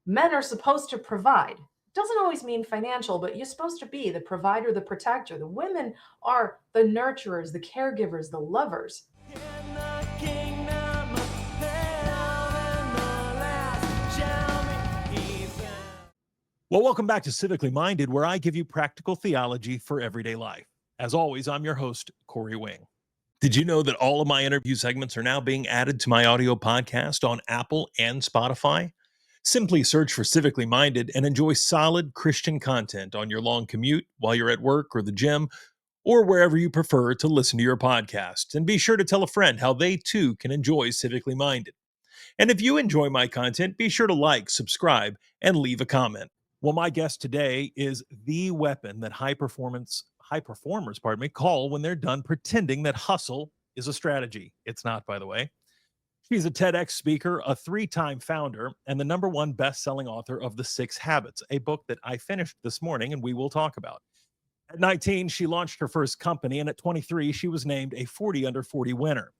Men are supposed to provide. Doesn't always mean financial, but you're supposed to be the provider, the protector. The women are the nurturers, the caregivers, the lovers. Well, welcome back to Civically Minded, where I give you practical theology for everyday life. As always, I'm your host, Corey Wing. Did you know that all of my interview segments are now being added to my audio podcast on Apple and Spotify? Simply search for Civically Minded and enjoy solid Christian content on your long commute while you're at work or the gym or wherever you prefer to listen to your podcasts. And be sure to tell a friend how they too can enjoy Civically Minded. And if you enjoy my content, be sure to like, subscribe, and leave a comment. Well, my guest today is the weapon that high performers, call when they're done pretending that hustle is a strategy. It's not, by the way. She's a TEDx speaker, a 3-time founder, and the #1 best-selling author of The 6 Habits, a book that I finished this morning and we will talk about. At 19, she launched her first company, and at 23, she was named a 40 under 40 winner.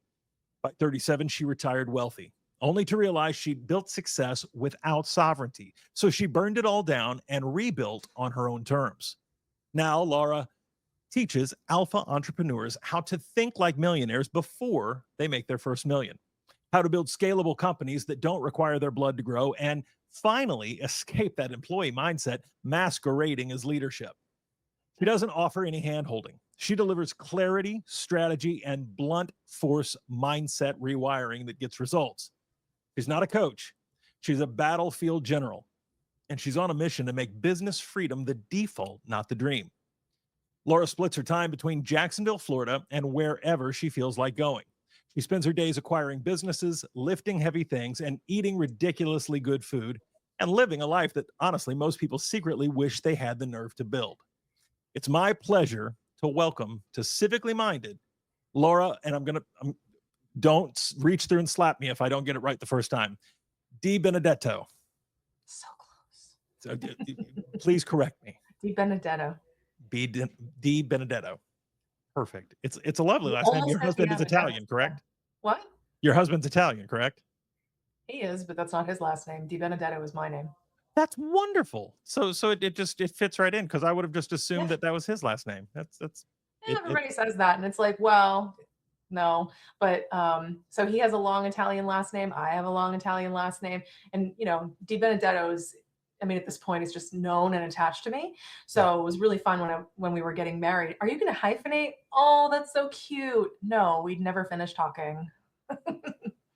By 37, she retired wealthy, only to realize she'd built success without sovereignty. So she burned it all down and rebuilt on her own terms. Now, Laura teaches alpha entrepreneurs how to think like millionaires before they make their first million, how to build scalable companies that don't require their blood to grow, and finally escape that employee mindset masquerading as leadership. She doesn't offer any hand-holding. She delivers clarity, strategy, and blunt force mindset rewiring that gets results. She's not a coach. She's a battlefield general, and she's on a mission to make business freedom the default, not the dream. Laura splits her time between Jacksonville, Florida, and wherever she feels like going. She spends her days acquiring businesses, lifting heavy things, and eating ridiculously good food, and living a life that, honestly, most people secretly wish they had the nerve to build. It's my pleasure to welcome to Civically Minded, Laura, and don't reach through and slap me if I don't get it right the first time, DiBenedetto. So close. So, please correct me. DiBenedetto. DiBenedetto. Perfect. It's a lovely last name. Your husband is Italian, correct? What? Your husband's Italian, correct? He is, but that's not his last name. DiBenedetto is my name. That's wonderful. So it fits right in, because I would have just assumed that was his last name. Everybody says that, and it's like, well, no. But so he has a long Italian last name. I have a long Italian last name, and DiBenedetto is, at this point, it's just known and attached to me. So It was really fun when we were getting married. Are you going to hyphenate? Oh, that's so cute. No, we'd never finish talking.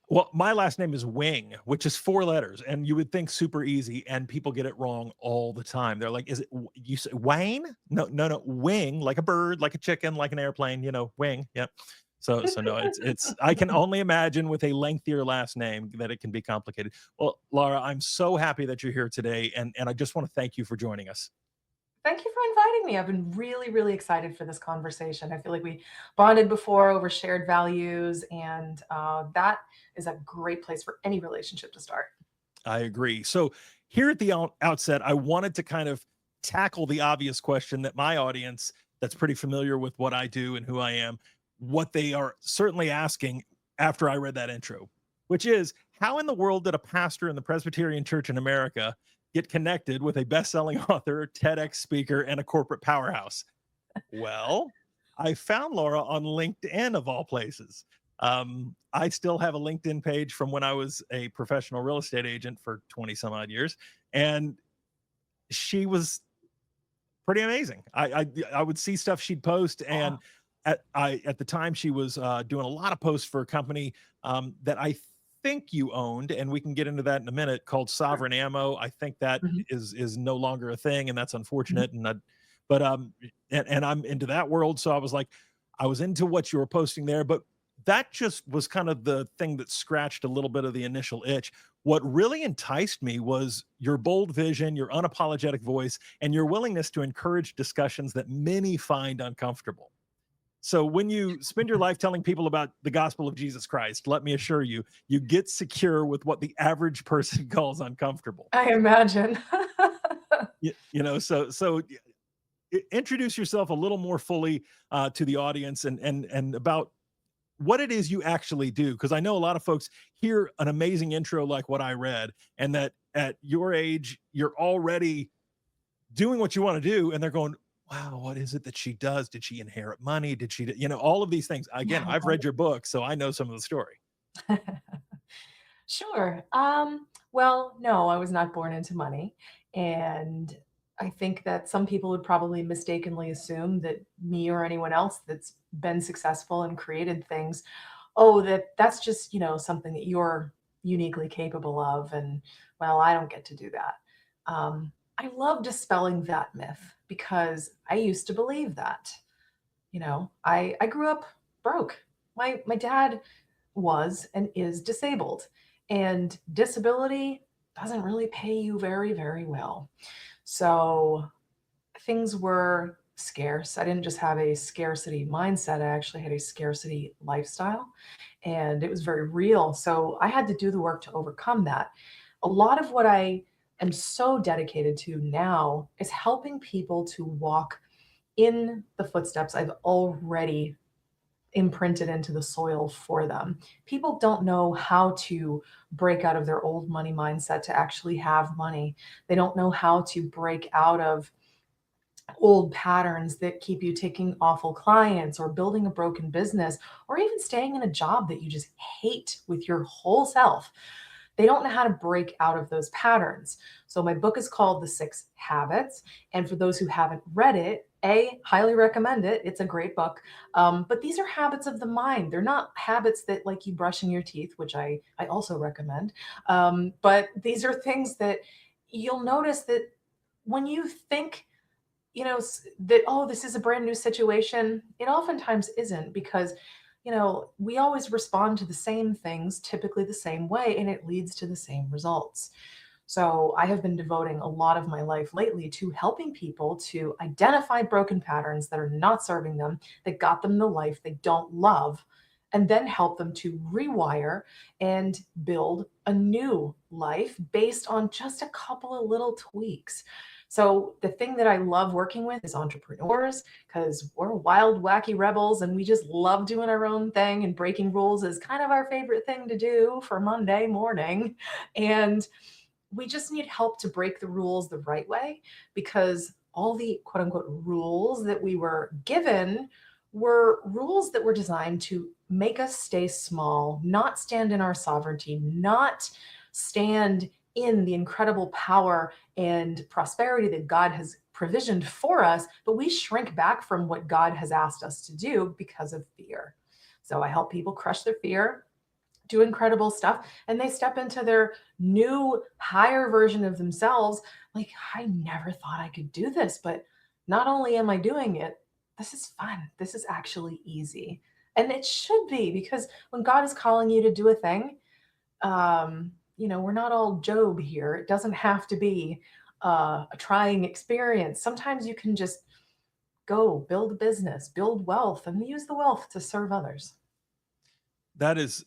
Well, my last name is Wing, which is 4 letters, and you would think super easy, and people get it wrong all the time. They're like, "Is it you say Wayne? No, Wing, like a bird, like a chicken, like an airplane. Wing." Yep. So no, it's. I can only imagine with a lengthier last name that it can be complicated. Well, Laura, I'm so happy that you're here today, and I just want to thank you for joining us. Thank you for inviting me. I've been really, really excited for this conversation. I feel like we bonded before over shared values, and that is a great place for any relationship to start. I agree. So here at the outset, I wanted to kind of tackle the obvious question that my audience that's pretty familiar with what I do and who I am, what they are certainly asking after I read that intro, which is, how in the world did a pastor in the Presbyterian Church in America get connected with a best-selling author, TEDx speaker, and a corporate powerhouse? Well, I found Laura on LinkedIn, of all places. I still have a LinkedIn page from when I was a professional real estate agent for 20 some odd years. And she was pretty amazing. I would see stuff she'd post, and at the time she was doing a lot of posts for a company that I think you owned, and we can get into that in a minute, called Sovereign Ammo. I think that is no longer a thing, and that's unfortunate. But I'm into that world, so I was into what you were posting there, but that just was kind of the thing that scratched a little bit of the initial itch. What really enticed me was your bold vision, your unapologetic voice, and your willingness to encourage discussions that many find uncomfortable. So when you spend your life telling people about the gospel of Jesus Christ, let me assure you, you get secure with what the average person calls uncomfortable. I imagine. So introduce yourself a little more fully to the audience, and about what it is you actually do. Because I know a lot of folks hear an amazing intro like what I read, and that at your age, you're already doing what you want to do, and they're going, wow, what is it that she does? Did she inherit money? Did she, all of these things. Again, I've read your book, so I know some of the story. Sure. Well, no, I was not born into money. And I think that some people would probably mistakenly assume that me or anyone else that's been successful and created things, oh, that's just, something that you're uniquely capable of. And well, I don't get to do that. I love dispelling that myth because I used to believe that. I grew up broke. My dad was and is disabled, and disability doesn't really pay you very, very well. So things were scarce. I didn't just have a scarcity mindset, I actually had a scarcity lifestyle, and it was very real. So I had to do the work to overcome that. A lot of what I am so dedicated to now is helping people to walk in the footsteps I've already imprinted into the soil for them. People don't know how to break out of their old money mindset to actually have money. They don't know how to break out of old patterns that keep you taking awful clients or building a broken business or even staying in a job that you just hate with your whole self. They don't know how to break out of those patterns. So my book is called The Six Habits. And for those who haven't read it, highly recommend it. It's a great book. But these are habits of the mind. They're not habits that like you brushing your teeth, which I also recommend. But these are things that you'll notice that when you think that, oh, this is a brand new situation, it oftentimes isn't, because we always respond to the same things typically the same way, and it leads to the same results. So I have been devoting a lot of my life lately to helping people to identify broken patterns that are not serving them, that got them the life they don't love, and then help them to rewire and build a new life based on just a couple of little tweaks. So the thing that I love working with is entrepreneurs, because we're wild, wacky rebels and we just love doing our own thing, and breaking rules is kind of our favorite thing to do for Monday morning. And we just need help to break the rules the right way, because all the quote unquote rules that we were given were rules that were designed to make us stay small, not stand in our sovereignty, not stand in the incredible power and prosperity that God has provisioned for us, but we shrink back from what God has asked us to do because of fear. So I help people crush their fear, do incredible stuff, and they step into their new higher version of themselves. Like, I never thought I could do this, but not only am I doing it, this is fun. This is actually easy. And it should be, because when God is calling you to do a thing, we're not all Job here. It doesn't have to be a trying experience. Sometimes you can just go build a business, build wealth, and use the wealth to serve others. That's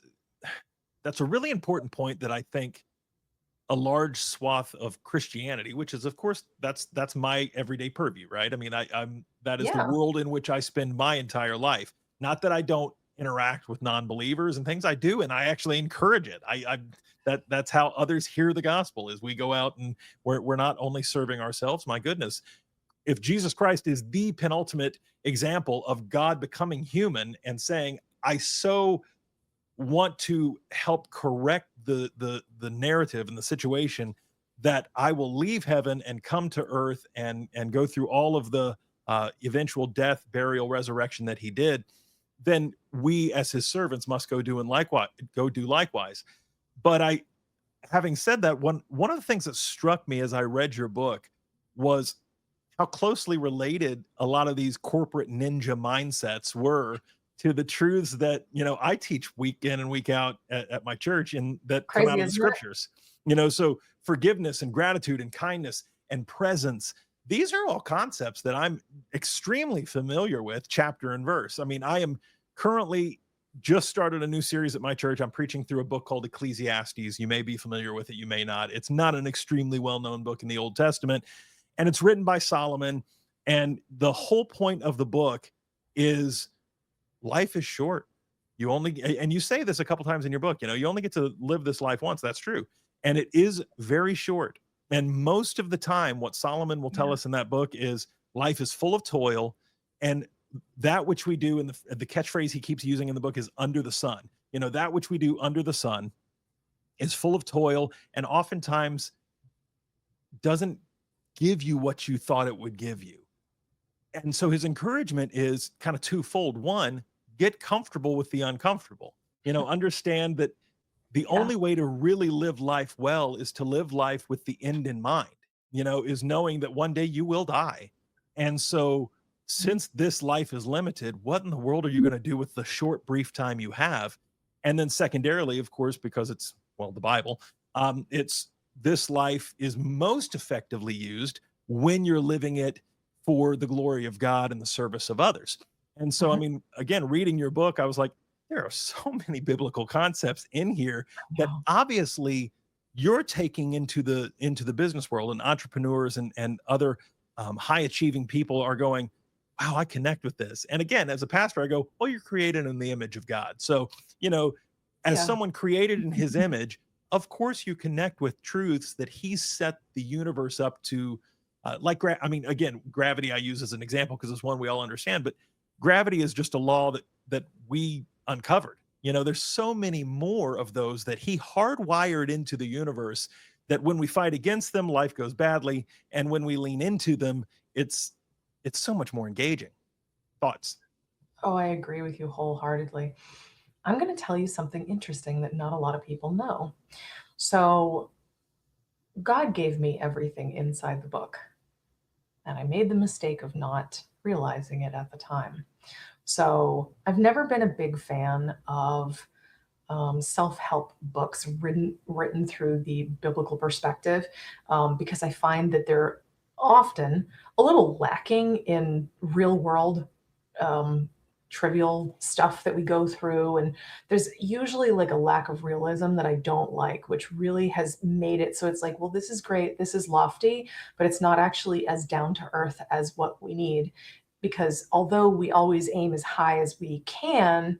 a really important point that I think a large swath of Christianity, which is, of course, that's my everyday purview, right? I mean, that is the Yeah. world in which I spend my entire life. Not that I don't interact with non-believers and things, I do, and I actually encourage it. That's how others hear the gospel, is we go out and we're not only serving ourselves. My goodness, if Jesus Christ is the penultimate example of God becoming human and saying, I so want to help correct the narrative and the situation, that I will leave heaven and come to earth and go through all of the eventual death, burial, resurrection that he did, then we as his servants must go do likewise. But having said that, one of the things that struck me as I read your book was how closely related a lot of these corporate ninja mindsets were to the truths that I teach week in and week out at my church, and that come out Crazy, of the isn't it? scriptures. So forgiveness and gratitude and kindness and presence, these are all concepts that I'm extremely familiar with, chapter and verse. I mean, I am currently just started a new series at my church. I'm preaching through a book called Ecclesiastes. You may be familiar with it, you may not. It's not an extremely well-known book in the Old Testament, and it's written by Solomon. And the whole point of the book is life is short. And you say this a couple times in your book, you only get to live this life once. That's true. and it is very short. And most of the time, what Solomon will tell Yeah. us in that book is life is full of toil, and that which we do, in the catchphrase he keeps using in the book is under the sun. That which we do under the sun is full of toil, and oftentimes doesn't give you what you thought it would give you. And so his encouragement is kind of twofold. One, get comfortable with the uncomfortable. Understand that the Yeah. only way to really live life well is to live life with the end in mind, is knowing that one day you will die. And so, since this life is limited, what in the world are you going to do with the short, brief time you have? And then, secondarily, of course, because it's, well, the Bible, it's this life is most effectively used when you're living it for the glory of God and the service of others. And so, I Mhm. mean, again, reading your book, I was like, there are so many biblical concepts in here that Yeah. obviously you're taking into the business world, and entrepreneurs and other high achieving people are going, wow, I connect with this. And again, as a pastor, I go, well, you're created in the image of God. So, you know, as Yeah. someone created in his image, of course you connect with truths that he's set the universe up to. I mean, again, gravity I use as an example because it's one we all understand, but gravity is just a law that we uncovered. There's so many more of those that he hardwired into the universe, that when we fight against them, life goes badly, and when we lean into them, it's so much more engaging. Thoughts? Oh, I agree with you wholeheartedly. I'm going to tell you something interesting that not a lot of people know. So, God gave me everything inside the book, and I made the mistake of not realizing it at the time. So, I've never been a big fan of self-help books written through the biblical perspective, because I find that they're often a little lacking in real world, um, trivial stuff that we go through, and there's usually like a lack of realism that I don't like, which really has made it so it's like, well, this is great, this is lofty, but it's not actually as down to earth as what we need. Because although we always aim as high as we can,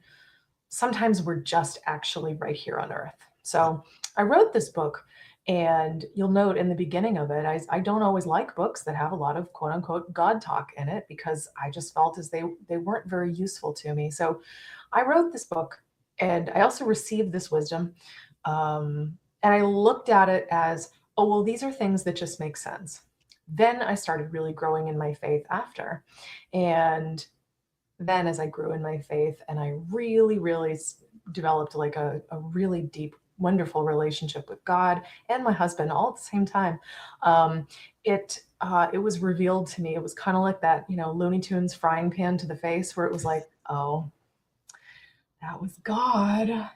sometimes we're just actually right here on earth. Yeah. So I wrote this book, and you'll note in the beginning of it, I don't always like books that have a lot of quote unquote God talk in it, because I just felt as they weren't very useful to me. So I wrote this book, and I also received this wisdom. And I looked at it as, oh, well, these are things that just make sense. Then I started really growing in my faith after. And then as I grew in my faith and I really, really developed like a really deep, wonderful relationship with God and my husband all at the same time, um, it was revealed to me. It was kind of like that, Looney Tunes frying pan to the face, where it was like, oh, that was God.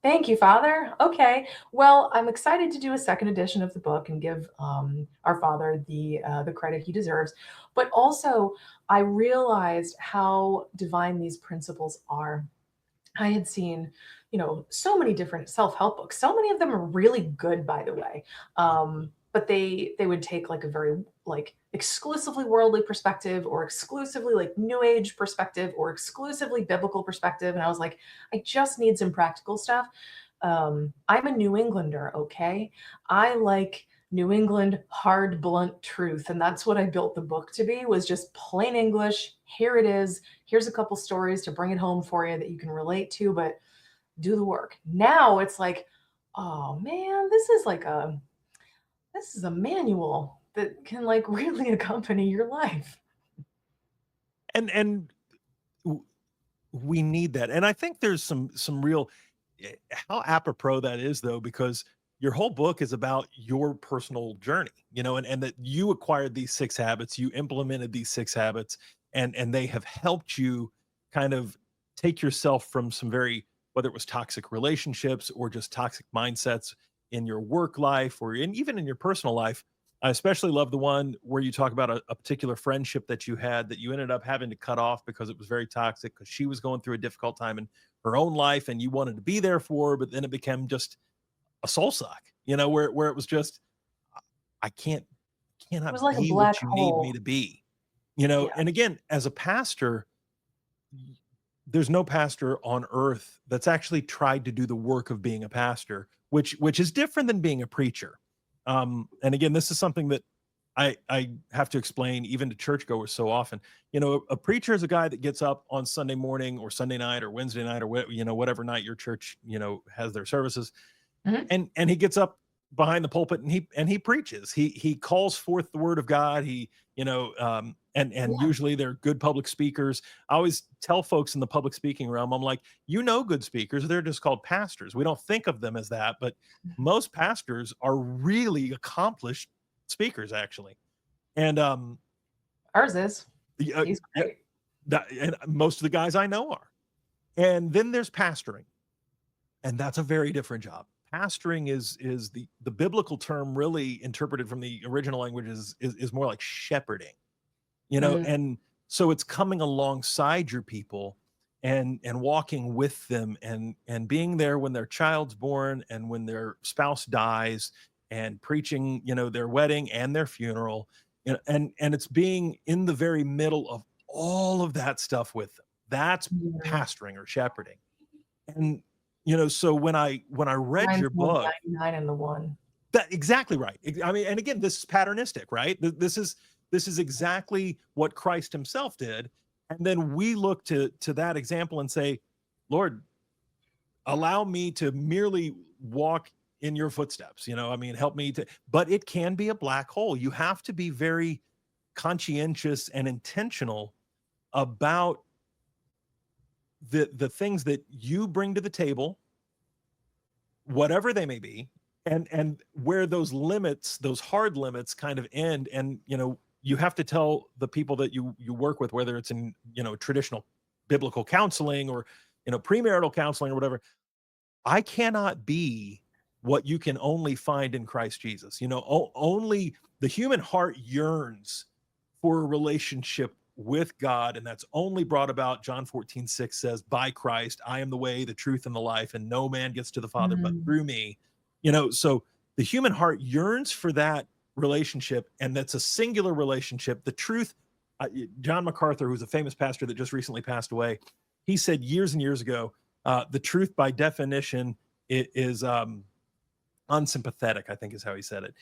Thank you, Father. Okay. Well, I'm excited to do a second edition of the book and give our Father the credit he deserves. But also, I realized how divine these principles are. I had seen, so many different self-help books. So many of them are really good, by the way. But they would take like a very like exclusively worldly perspective, or exclusively like new age perspective, or exclusively biblical perspective. And I was like, I just need some practical stuff. I'm a New Englander, okay? I like New England hard, blunt truth. And that's what I built the book to be, was just plain English. Here it is. Here's a couple stories to bring it home for you that you can relate to, but do the work. Now it's like, oh man, this is a manual that can like really accompany your life. And w- we need that. And I think there's some real how apropos that is, though, because your whole book is about your personal journey, and that you acquired these 6 habits, you implemented these 6 habits, and they have helped you kind of take yourself from some very, whether it was toxic relationships or just toxic mindsets in your work life or even in your personal life. I especially love the one where you talk about a particular friendship that you had that you ended up having to cut off because it was very toxic, because she was going through a difficult time in her own life and you wanted to be there for her, but then it became just a soul suck, where it was just, I It was cannot like a be black what you need me hole. to be, Yeah. and again, as a pastor, there's no pastor on earth that's actually tried to do the work of being a pastor which is different than being a preacher. And again, this is something that I have to explain even to churchgoers so often. A preacher is a guy that gets up on Sunday morning or Sunday night or Wednesday night or whatever night your church has their services, Mhm. and he gets up behind the pulpit and he preaches. He calls forth the word of God. And Yeah. usually they're good public speakers. I always tell folks in the public speaking realm, I'm like, good speakers, they're just called pastors. We don't think of them as that, but most pastors are really accomplished speakers, actually. And Ours is. yeah, He's yeah, great. and most of the guys I know are. And then there's pastoring, and that's a very different job. Pastoring is the biblical term, really interpreted from the original language, is more like shepherding, Mm, and so it's coming alongside your people and walking with them and being there when their child's born and when their spouse dies, and preaching their wedding and their funeral, and it's being in the very middle of all of that stuff with them. That's yeah. pastoring or shepherding. And so when I read Mine's your the book, 99 and the 1. that exactly right. I mean, and again, this is patternistic, right? This is exactly what Christ himself did. And then we look to that example and say, Lord, allow me to merely walk in your footsteps. I mean, help me to, but it can be a black hole. You have to be very conscientious and intentional about the things that you bring to the table, whatever they may be, and where those limits, those hard limits, kind of end. And you have to tell the people that you work with, whether it's in traditional biblical counseling or premarital counseling or whatever, I cannot be what you can only find in Christ Jesus. Only the human heart yearns for a relationship with God, and that's only brought about, John 14:6 says, by Christ. I am the way, the truth, and the life, and no man gets to the Father but Mm, through me. So the human heart yearns for that relationship, and that's a singular relationship. The truth, John MacArthur, who's a famous pastor that just recently passed away, he said years and years ago, the truth by definition is unsympathetic, I think is how he said it.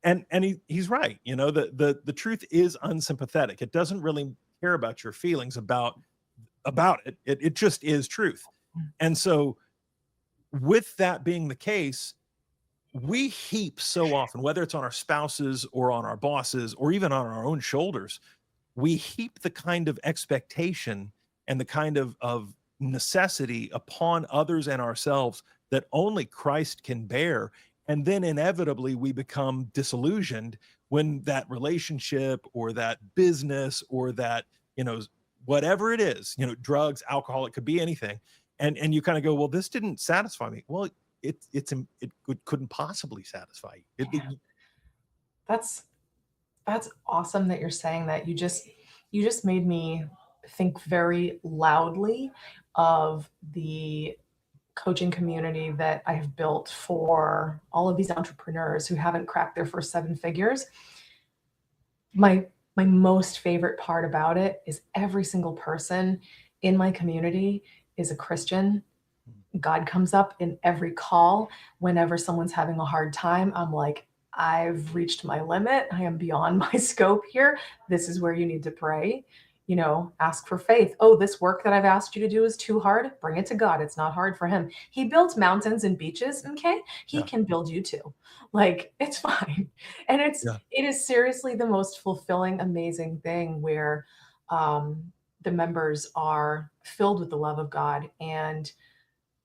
And he's right. The truth is unsympathetic. It doesn't really care about your feelings about it. It just is truth. mm, And so with that being the case, we heap so often, whether it's on our spouses or on our bosses or even on our own shoulders, we heap the kind of expectation and the kind of necessity upon others and ourselves that only Christ can bear. And then inevitably we become disillusioned when that relationship or that business or that, whatever it is, drugs, alcohol, it could be anything. And you kind of go, well, this didn't satisfy me. Well, couldn't possibly satisfy you. yeah. That's that's awesome that you're saying that. You just made me think very loudly of the coaching community that I have built for all of these entrepreneurs who haven't cracked their first 7 figures. My most favorite part about it is every single person in my community is a Christian. God comes up in every call. Whenever someone's having a hard time, I'm like, I've reached my limit. I am beyond my scope here. This is where you need to pray. Ask for faith. Oh, this work that I've asked you to do is too hard. Bring it to God. It's not hard for him. He builds mountains and beaches. Okay. He Yeah. can build you too. Like, it's fine. And Yeah. it is seriously the most fulfilling, amazing thing where the members are filled with the love of God. And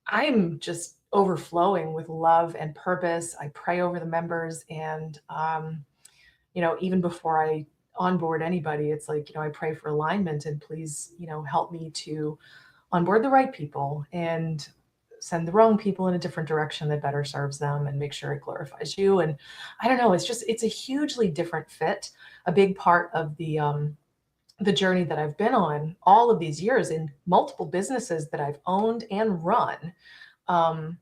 I'm just overflowing with love and purpose. I pray over the members, and even before I onboard anybody, it's like, I pray for alignment and please, help me to onboard the right people and send the wrong people in a different direction that better serves them and make sure it glorifies you. And I don't know, it's a hugely different fit, a big part of the journey that I've been on all of these years in multiple businesses that I've owned and run. um,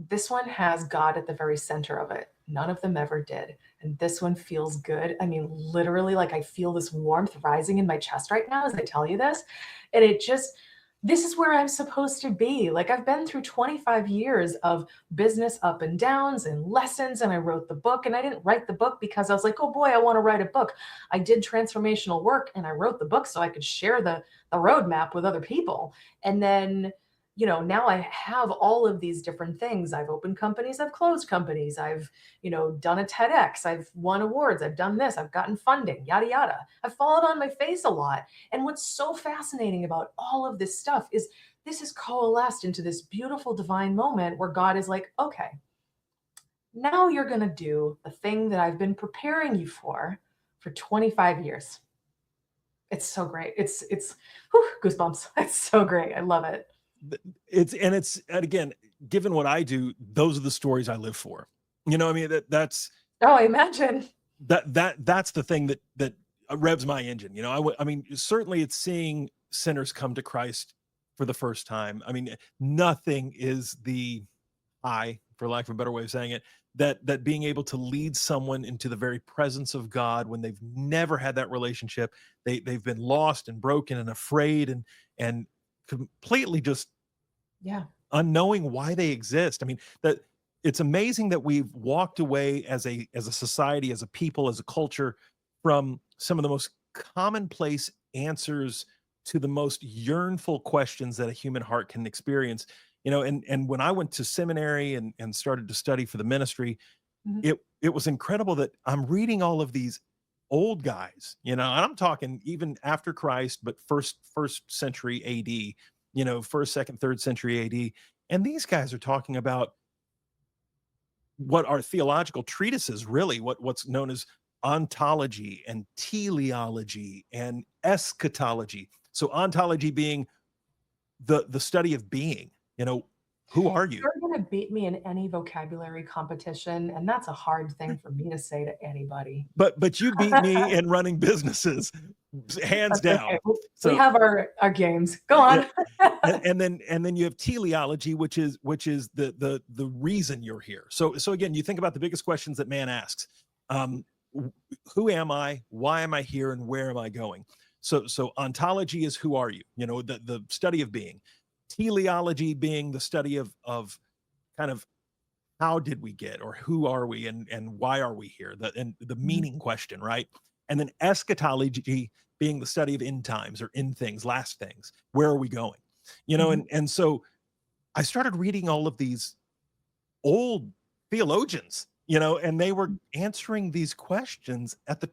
this one has God at the very center of it. None of them ever did. And this one feels good. I mean, literally, like I feel this warmth rising in my chest right now as I tell you this. And this is where I'm supposed to be. Like I've been through 25 years of business up and downs and lessons, and I wrote the book. And I didn't write the book because I was like, oh boy, I want to write a book. I did transformational work and I wrote the book so I could share the roadmap with other people. And then, now I have all of these different things. I've opened companies, I've closed companies, I've, done a TEDx, I've won awards, I've done this, I've gotten funding, yada, yada. I've fallen on my face a lot. And what's so fascinating about all of this stuff is this has coalesced into this beautiful divine moment where God is like, okay, now you're going to do the thing that I've been preparing you for 25 years. It's so great. It's whew, goosebumps. It's so great. I love it. And again, given what I do, those are the stories I live for. I mean, that's Oh, I imagine. that's the thing that revs my engine. I mean, certainly it's seeing sinners come to Christ for the first time. I mean, nothing is the high, for lack of a better way of saying it, that being able to lead someone into the very presence of God when they've never had that relationship, they've been lost and broken and afraid and completely just Yeah. unknowing why they exist. I mean, that it's amazing that we've walked away as a society, as a people, as a culture, from some of the most commonplace answers to the most yearnful questions that a human heart can experience. And when I went to seminary and started to study for the ministry, Mhm. it was incredible that I'm reading all of these old guys, and I'm talking even after Christ, but first century AD, first, second, third century AD. And these guys are talking about what are theological treatises, really, what's known as ontology and teleology and eschatology. So ontology being the study of being, who are you? You're going to beat me in any vocabulary competition, and that's a hard thing for me to say to anybody. But you beat me in running businesses, hands That's okay. down. We So have our games. Go yeah, on. and then you have teleology, which is the reason you're here. So again, you think about the biggest questions that man asks. Who am I? Why am I here? And where am I going? So ontology is who are you? The study of being. Teleology being the study of kind of how did we get, or who are we, and why are we here? The Mhm. meaning question, right? And then eschatology being the study of end times or end things, last things. Where are we going? Mhm. And so I started reading all of these old theologians, and they were answering these questions at the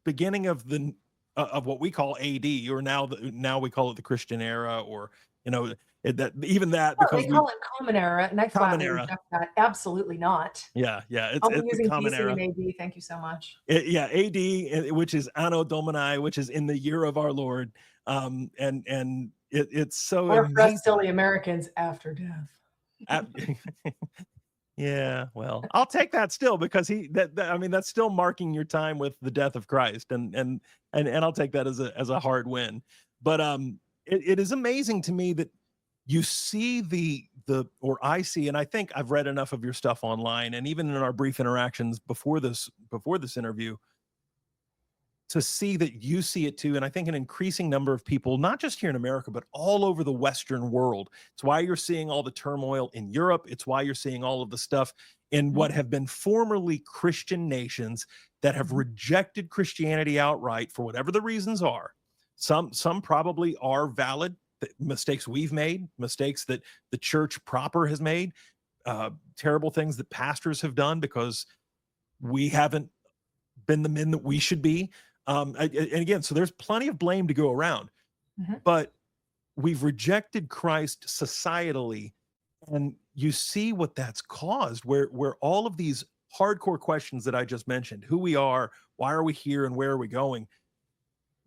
beginning of the of what we call AD, or now we call it the Christian era, or that even that, Oh, because they we call it common era, and I common flatly era. reject that. Absolutely not. Yeah, it's I'll be it's the using common BC era. and AD. Thank you so much. Yeah, AD, which is Anno Domini, which is in the year of our Lord. And it's so Or for us amazing. silly Americans, after death. Ab- Yeah, well, I'll take that still, because I mean, that's still marking your time with the death of Christ, and I'll take that as a hard win. But it is amazing to me that you see or I see, and I think I've read enough of your stuff online, and even in our brief interactions before this interview, to see that you see it too. And I think an increasing number of people, not just here in America, but all over the Western world. It's why you're seeing all the turmoil in Europe. It's why you're seeing all of the stuff in what Mhm. have been formerly Christian nations that have Mhm. rejected Christianity outright for whatever the reasons are. Some probably are valid, mistakes we've made, mistakes that the church proper has made, terrible things that pastors have done because we haven't been the men that we should be. And again, so there's plenty of blame to go around, Mhm. but we've rejected Christ societally, and you see what that's caused, where all of these hardcore questions that I just mentioned, who we are, why are we here, and where are we going,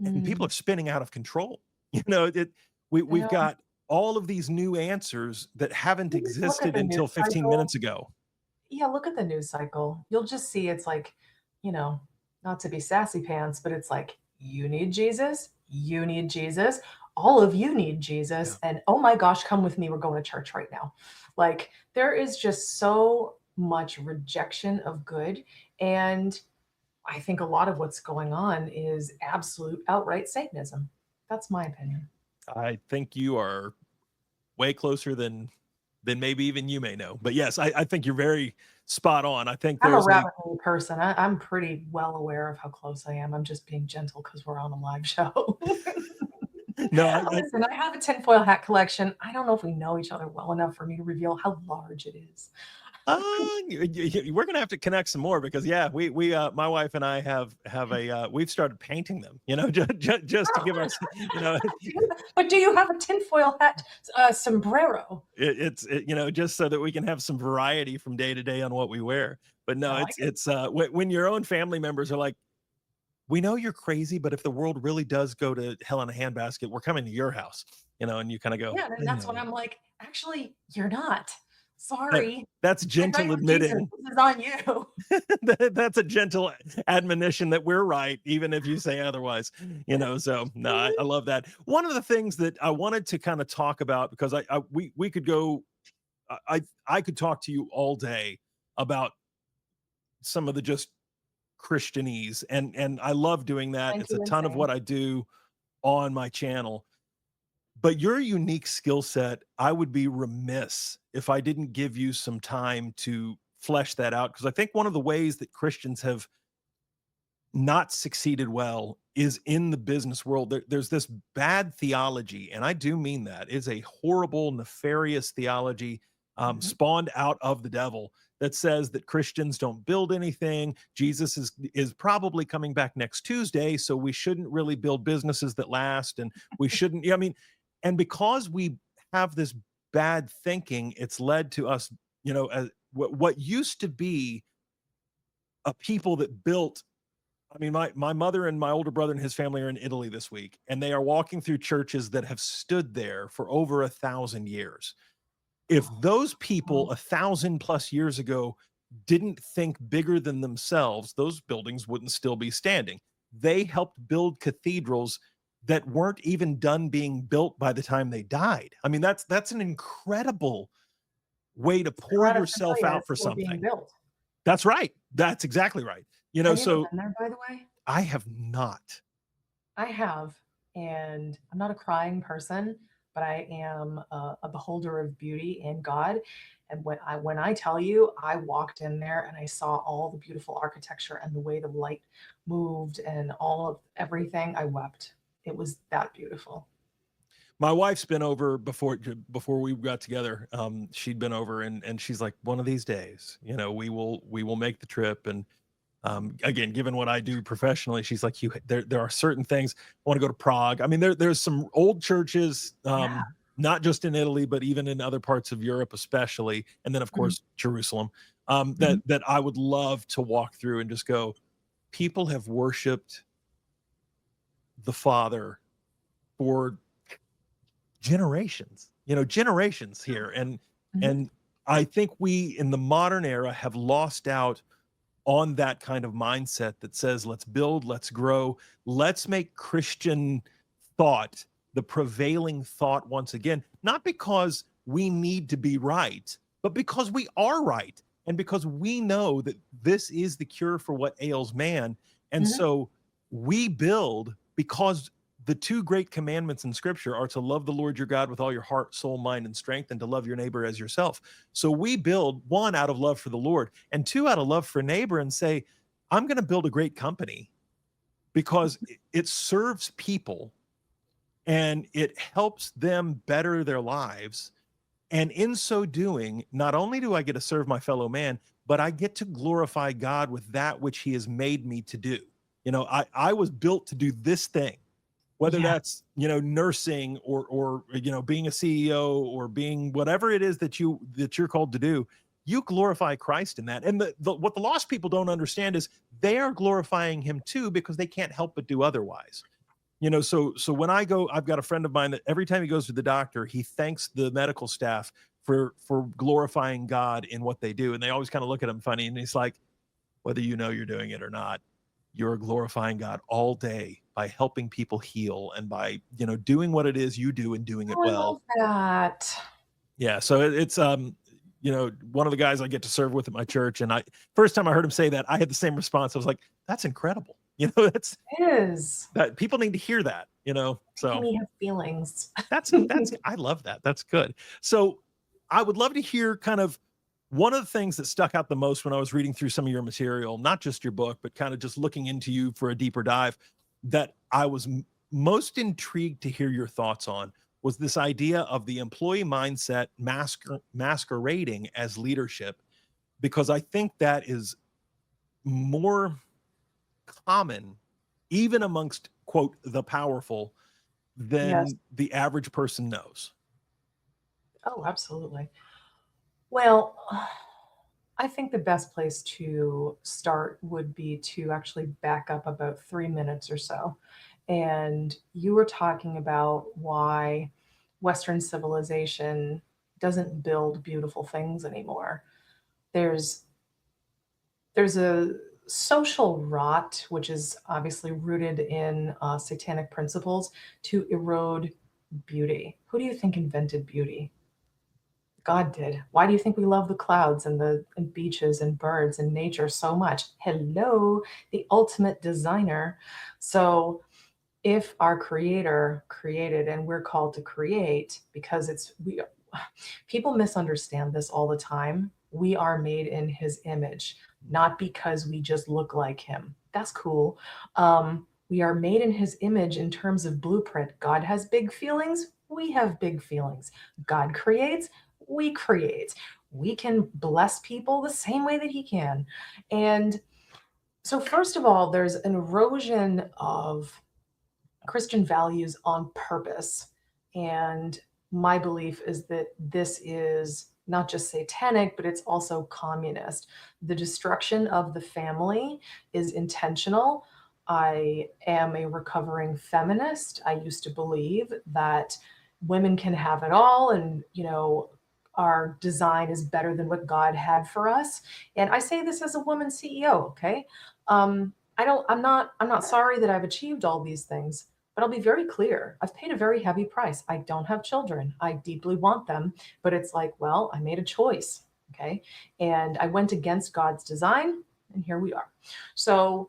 and people Mm. are spinning out of control. We've Yeah. got all of these new answers that haven't You just look at existed the news until 15 cycle. minutes ago. Yeah, look at the news cycle. You'll just see it's like, you know, not to be sassy pants, but it's like, you need Jesus, you need Jesus, all of you need Yeah. Jesus. And oh my gosh, come with me. We're going to church right now. Like, there is just so much rejection of good. And I think a lot of what's going on is absolute outright Satanism. That's my opinion. I think you are way closer than maybe even you may know. But yes, I think you're very spot on. I think I'm a there's a rabbit hole person. I'm pretty well aware of how close I am. I'm just being gentle because we're on a live show. no, Listen, I have a tinfoil hat collection. I don't know if we know each other well enough for me to reveal how large it is. we're gonna have to connect some more because yeah, we my wife and I have a we've started painting them, just to give us, But do you have a tinfoil hat sombrero? just so that we can have some variety from day to day on what we wear. But no, I like it. it's when your own family members are like, we know you're crazy, but if the world really does go to hell in a handbasket, we're coming to your house, and you kind of go, Yeah, I and that's when know I'm like, actually, you're not. that Sorry. that's I thought gentle you were Jesus. admitting. This is on you. That's a gentle admonition that we're right, even if you say otherwise. So no, I love that. One of the things that I wanted to kind of talk about, because we could go, I could talk to you all day about some of the just Christianese, and I love doing that. Thank It's a you, ton of what insane. I do on my channel. But your unique skill set, I would be remiss if I didn't give you some time to flesh that out, because I think one of the ways that Christians have not succeeded well is in the business world. There's this bad theology, and I do mean that. It's a horrible, nefarious theology Mhm. spawned out of the devil that says that Christians don't build anything. Jesus is probably coming back next Tuesday, so we shouldn't really build businesses that last, and we shouldn't. I mean, and because we have this bad thinking, it's led to us, as what used to be a people that built. I mean, my mother and my older brother and his family are in Italy this week, and they are walking through churches that have stood there for over 1,000 years. If those people Oh, 1,000+ years ago didn't think bigger than themselves, those buildings wouldn't still be standing. They helped build cathedrals that weren't even done being built by the time they died. I mean, that's an incredible way to pour Sagrada yourself Familia out is for still being something. built. That's right. That's exactly right. Have you ever So been there, by the way? I have not. I have, and I'm not a crying person, but I am a beholder of beauty in God. And when I tell you, I walked in there and I saw all the beautiful architecture and the way the light moved and all of everything, I wept. It was that beautiful. My wife's been over before we got together. She'd been over, and she's like, one of these days, we will make the trip. And again, given what I do professionally, she's like, there are certain things. I want to go to Prague. I mean, there's some old churches, Yeah. not just in Italy, but even in other parts of Europe, especially, and then of Mhm, course Jerusalem, mhm, that I would love to walk through and just go. People have worshipped the Father for generations here, mhm. and I think we in the modern era have lost out on that kind of mindset that says let's build, let's grow, let's make Christian thought the prevailing thought once again, not because we need to be right, but because we are right, and because we know that this is the cure for what ails man. And Mhm. so we build because the two great commandments in scripture are to love the Lord your God with all your heart, soul, mind, and strength, and to love your neighbor as yourself. So we build, one, out of love for the Lord, and two, out of love for neighbor, and say, I'm going to build a great company because it serves people and it helps them better their lives. And in so doing, not only do I get to serve my fellow man, but I get to glorify God with that which he has made me to do. I was built to do this thing, whether Yeah. that's, nursing or being a CEO or being whatever it is that you're called to do. You glorify Christ in that. And what the lost people don't understand is they are glorifying him too, because they can't help but do otherwise. So when I go, I've got a friend of mine that every time he goes to the doctor, he thanks the medical staff for glorifying God in what they do. And they always kind of look at him funny. And he's like, whether you know you're doing it or not, you're glorifying God all day by helping people heal and by, doing what it is you do and doing it Oh, I well. love that. Yeah. So it's one of the guys I get to serve with at my church. And first time I heard him say that, I had the same response. I was like, that's incredible. You know, that's It is that people need to hear that, you know. making So me have feelings. that's I love that. That's good. So I would love to hear kind of one of the things that stuck out the most when I was reading through some of your material, not just your book, but kind of just looking into you for a deeper dive, that I was most intrigued to hear your thoughts on was this idea of the employee mindset masquerading as leadership, because I think that is more common, even amongst, quote, the powerful, Yes. than the average person knows. Oh, absolutely. Well, I think the best place to start would be to actually back up about 3 minutes or so. And you were talking about why Western civilization doesn't build beautiful things anymore. There's there's a social rot, which is obviously rooted in satanic principles, to erode beauty. Who do you think invented beauty? God did. Why do you think we love the clouds and the and beaches and birds and nature so much? Hello, the ultimate designer. So if our creator created and we're called to create because it's we people misunderstand this all the time. We are made in his image, not because we just look like him. That's cool. We are made in his image in terms of blueprint. God has big feelings. We have big feelings. God creates. We create. We can bless people the same way that he can. And so, first of all, there's an erosion of Christian values on purpose. And my belief is that this is not just satanic, but it's also communist. The destruction of the family is intentional. I am a recovering feminist. I used to believe that women can have it all and, our design is better than what God had for us. And I say this as a woman CEO, okay? I'm not sorry that I've achieved all these things, but I'll be very clear. I've paid a very heavy price. I don't have children. I deeply want them, but it's like, well, I made a choice. Okay. And I went against God's design, and here we are. So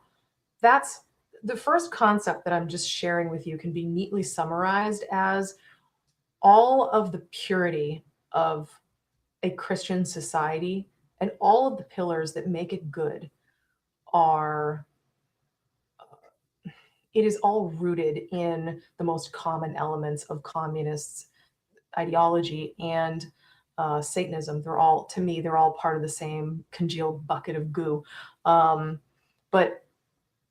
that's the first concept that I'm just sharing with you can be neatly summarized as all of the purity of a Christian society and all of the pillars that make it good are it is all rooted in the most common elements of communist ideology and Satanism. They're all, to me, they're all part of the same congealed bucket of goo. But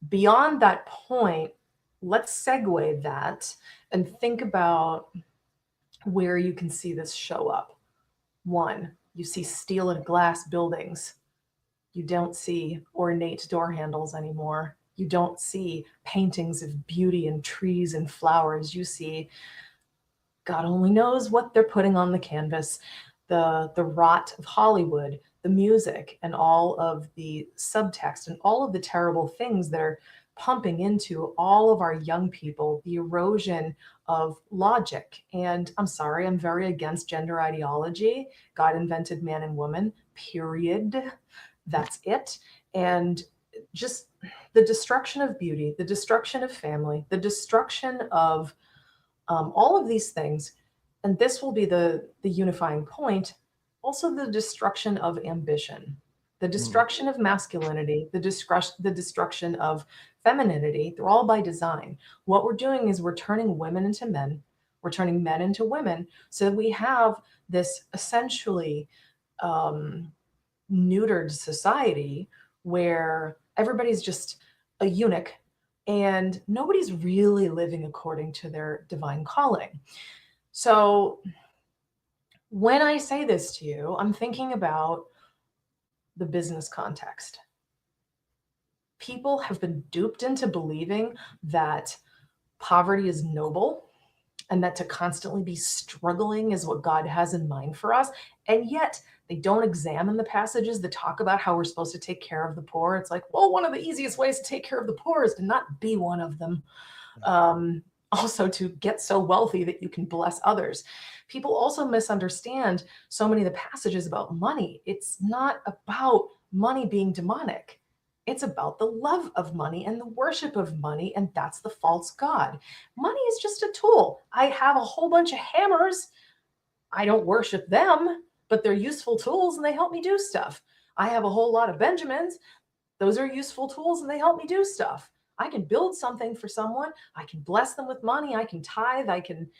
beyond that point, let's segue that and think about where you can see this show up. One, you see steel and glass buildings. You don't see ornate door handles anymore. You don't see paintings of beauty and trees and flowers. You see, God only knows what they're putting on the canvas, the rot of Hollywood, the music, and all of the subtext and all of the terrible things that are pumping into all of our young people, the erosion of logic. And I'm sorry, I'm very against gender ideology. God invented man and woman, period. That's it. And just the destruction of beauty, the destruction of family, the destruction of all of these things. And this will be the unifying point. Also, the destruction of ambition, the destruction of masculinity, the destruction of femininity. They're all by design. What we're doing is we're turning women into men. We're turning men into women so that we have this essentially neutered society where everybody's just a eunuch and nobody's really living according to their divine calling. So when I say this to you, I'm thinking about the business context. People have been duped into believing that poverty is noble and that to constantly be struggling is what God has in mind for us. And yet they don't examine the passages that talk about how we're supposed to take care of the poor. It's like, well, one of the easiest ways to take care of the poor is to not be one of them. Also, to get so wealthy that you can bless others. People also misunderstand so many of the passages about money. It's not about money being demonic. It's about the love of money and the worship of money, and that's the false god. Money is just a tool. I have a whole bunch of hammers. I don't worship them, but they're useful tools and they help me do stuff. I have a whole lot of Benjamins. Those are useful tools and they help me do stuff. I can build something for someone. I can bless them with money. I can tithe. I can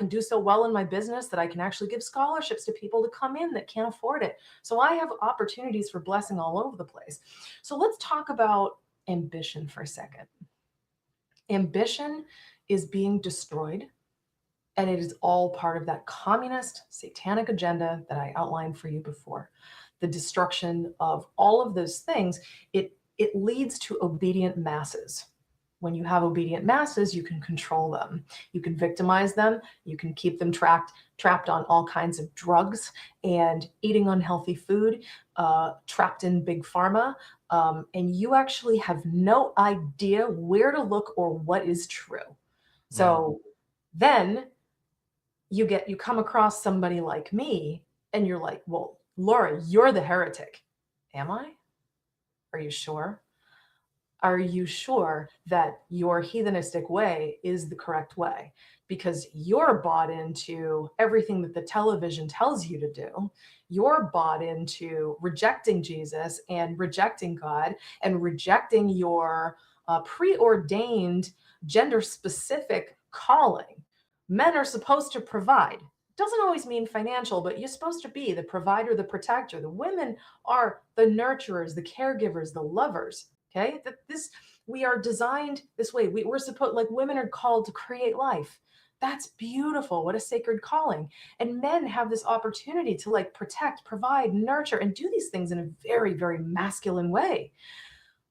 do so well in my business that I can actually give scholarships to people to come in that can't afford it. So I have opportunities for blessing all over the place. So let's talk about ambition for a second. Ambition is being destroyed, and it is all part of that communist satanic agenda that I outlined for you before. The destruction of all of those things, it leads to obedient masses. When you have obedient masses, you can control them. You can victimize them. You can keep them trapped on all kinds of drugs and eating unhealthy food, trapped in big pharma. And you actually have no idea where to look or what is true. So then you come across somebody like me and you're like, well, Laura, you're the heretic. Am I? Are you sure? Are you sure that your heathenistic way is the correct way? Because you're bought into everything that the television tells you to do. You're bought into rejecting Jesus and rejecting God and rejecting your preordained gender specific calling. Men are supposed to provide. Doesn't always mean financial, but you're supposed to be the provider, the protector. The women are the nurturers, the caregivers, the lovers. Okay, we are designed this way. We're supposed, like, women are called to create life. That's beautiful. What a sacred calling. And men have this opportunity to like protect, provide, nurture, and do these things in a very, very masculine way.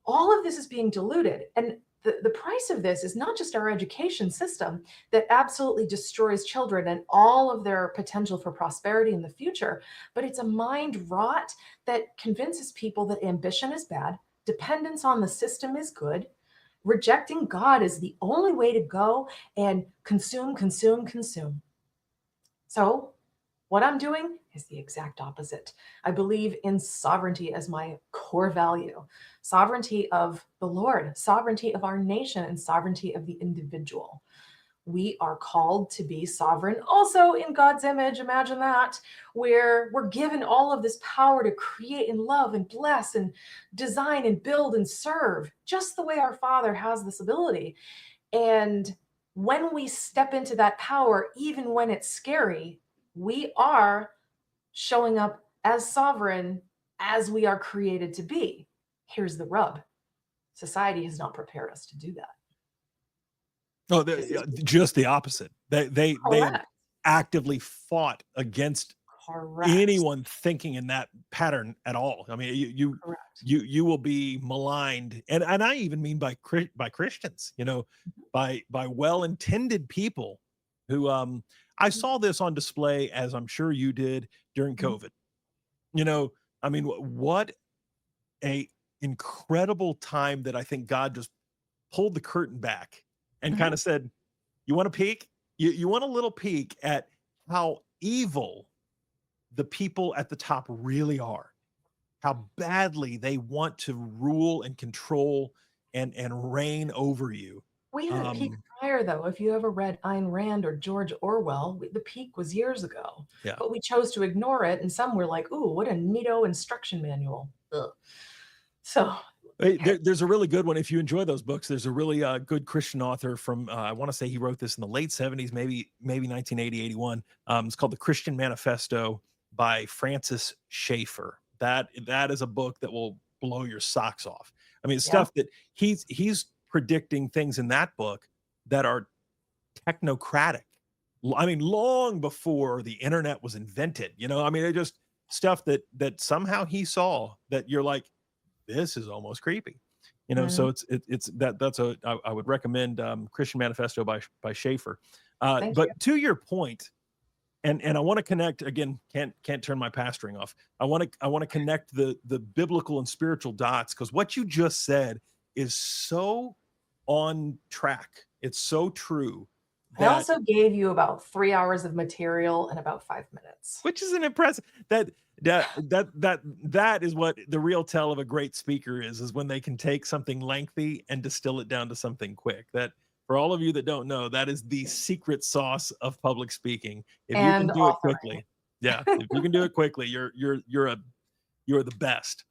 All of this is being diluted. And the price of this is not just our education system that absolutely destroys children and all of their potential for prosperity in the future, but it's a mind rot that convinces people that ambition is bad, dependence on the system is good, rejecting God is the only way to go, and consume, consume, consume. So what I'm doing is the exact opposite. I believe in sovereignty as my core value. Sovereignty of the Lord, sovereignty of our nation, and sovereignty of the individual. We are called to be sovereign also in God's image. Imagine that, where we're given all of this power to create and love and bless and design and build and serve, just the way our Father has this ability. And when we step into that power, even when it's scary, we are showing up as sovereign as we are created to be. Here's the rub. Society has not prepared us to do that. Oh, just the opposite. They have actively fought against anyone thinking in that pattern at all. I mean, you will be maligned, and I even mean by Christians, by well-intended people who I saw this on display, as I'm sure you did, during COVID. I mean, what a incredible time that I think God just pulled the curtain back and kind of said, you want a peek? You want a little peek at how evil the people at the top really are, how badly they want to rule and control and reign over you. We had a peak prior, though. If you ever read Ayn Rand or George Orwell, the peak was years ago. Yeah. But we chose to ignore it, and some were like, ooh, what a neato instruction manual. Ugh. So there's a really good one. If you enjoy those books, there's a really good Christian author from, I want to say he wrote this in the late 70s, maybe 1980, 81. It's called The Christian Manifesto by Francis Schaeffer. That is a book that will blow your socks off. I mean, stuff that he's predicting things in that book that are technocratic. I mean, long before the internet was invented, I mean, it just stuff that somehow he saw that you're like, this is almost creepy, so I would recommend Christian Manifesto by Schaeffer. But to your point, and I want to connect again, can't turn my pastoring off. I want to connect the biblical and spiritual dots, because what you just said is so on track. It's so true I that, also gave you about 3 hours of material in about 5 minutes. which is an impressive, that is what the real tell of a great speaker is when they can take something lengthy and distill it down to something quick. That, for all of you that don't know, that is the secret sauce of public speaking. If you can And do it authoring. quickly, yeah, if you can do it quickly, you're the best.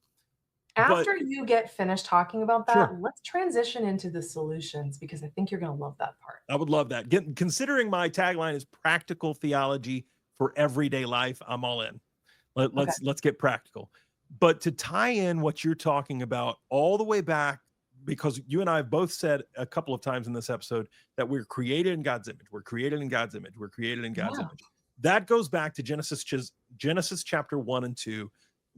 But After you get finished talking about sure, that, let's transition into the solutions because I think you're gonna love that part. I would love that. Considering my tagline is practical theology for everyday life, I'm all in. Okay. Let's get practical. But to tie in what you're talking about all the way back, because you and I have both said a couple of times in this episode that we're created in God's image. We're created in God's image. We're created in God's Yeah. image. That goes back to Genesis chapter 1 and 2,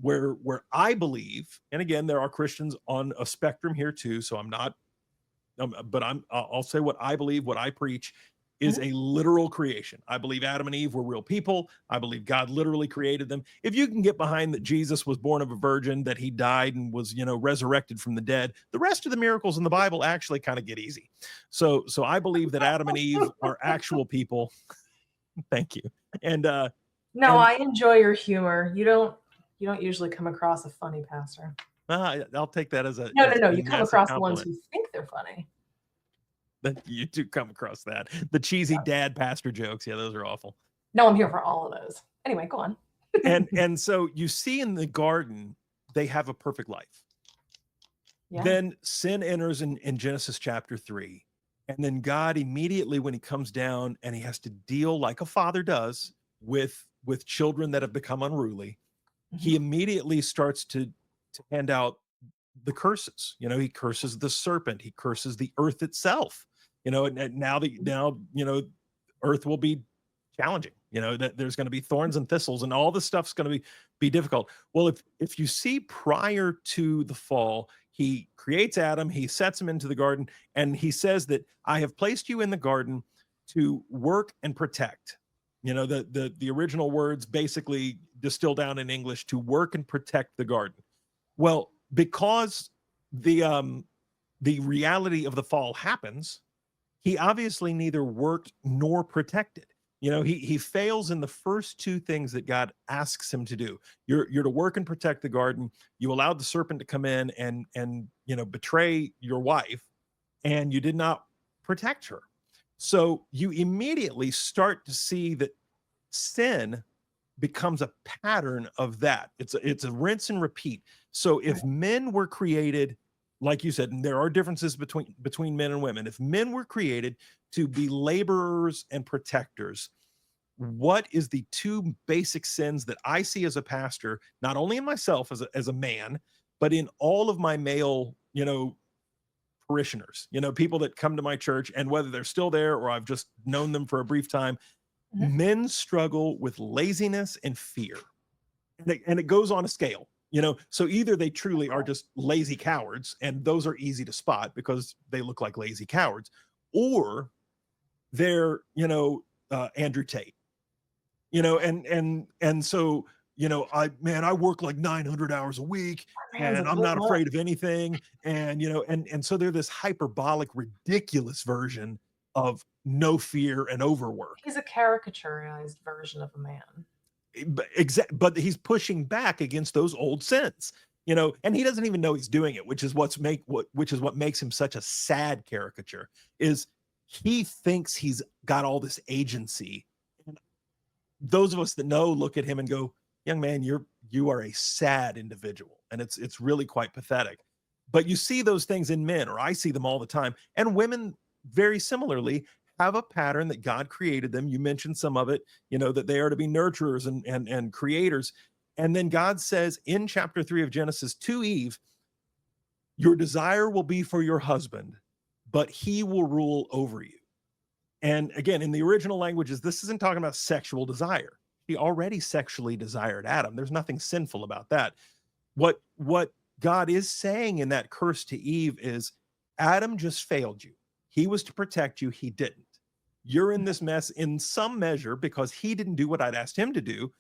where I believe, and again, there are Christians on a spectrum here too, so I'm not, but I'll say what I believe, what I preach is Mhm. a literal creation. I believe Adam and Eve were real people. I believe God literally created them. If you can get behind that Jesus was born of a virgin, that he died and was, resurrected from the dead, the rest of the miracles in the Bible actually kind of get easy. So I believe that Adam and Eve are actual people. Thank you. And No, and I enjoy your humor. You don't usually come across a funny pastor. I'll take that as a No, no, no, you come massive across the ones compliment. who think they're funny. That you do come across that. The cheesy Yeah. dad pastor jokes. Yeah, those are awful. No, I'm here for all of those. Anyway, go on. And so you see in the garden, they have a perfect life. Yeah. Then sin enters in Genesis chapter 3. And then God immediately, when he comes down and he has to deal like a father does with children that have become unruly, he Mhm. immediately starts to hand out the curses. He curses the serpent, he curses the earth itself. And now earth will be challenging. That there's going to be thorns and thistles, and all this stuff's going to be difficult. Well, if you see, prior to the fall, he creates Adam, he sets him into the garden, and he says that I have placed you in the garden to work and protect. The original words basically distill down in English to work and protect the garden. Well, because the reality of the fall happens, he obviously neither worked nor protected. He fails in the first two things that God asks him to do. You're to work and protect the garden. You allowed the serpent to come in and betray your wife, and you did not protect her. So you immediately start to see that sin becomes a pattern of that. It's a rinse and repeat. So if men were created, like you said, and there are differences between men and women, if men were created to be laborers and protectors, what is the two basic sins that I see as a pastor, not only in myself as a man, but in all of my male, parishioners, people that come to my church, and whether they're still there or I've just known them for a brief time, Mhm. men struggle with laziness and fear. And it goes on a scale, so either they truly are just lazy cowards, and those are easy to spot because they look like lazy cowards, or they're Andrew Tate, and so I work like 900 hours a week, Man's a and I'm good not one. afraid of anything, and so they're this hyperbolic, ridiculous version of no fear and overwork. He's a caricaturized version of a man. But he's pushing back against those old sins, and he doesn't even know he's doing it, which is what makes him such a sad caricature. Is he thinks he's got all this agency. And those of us that know look at him and go, young man, you are a sad individual, and it's really quite pathetic. But you see those things in men, or I see them all the time, and women very similarly have a pattern that God created them. You mentioned some of it, that they are to be nurturers and creators. And then God says in chapter 3 of Genesis to Eve, your desire will be for your husband, but he will rule over you. And again, in the original languages, this isn't talking about sexual desire. He already sexually desired Adam. There's nothing sinful about that. What God is saying in that curse to Eve is, Adam just failed you. He was to protect you. He didn't. You're in this mess in some measure because he didn't do what I'd asked him to do.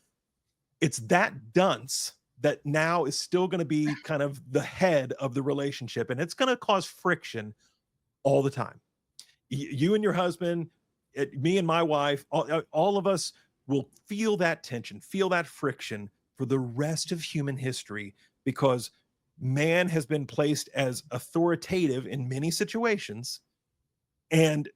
It's that dunce that now is still going to be kind of the head of the relationship, and it's going to cause friction all the time. You and your husband, me and my wife, all of us will feel that tension, feel that friction for the rest of human history, because man has been placed as authoritative in many situations, and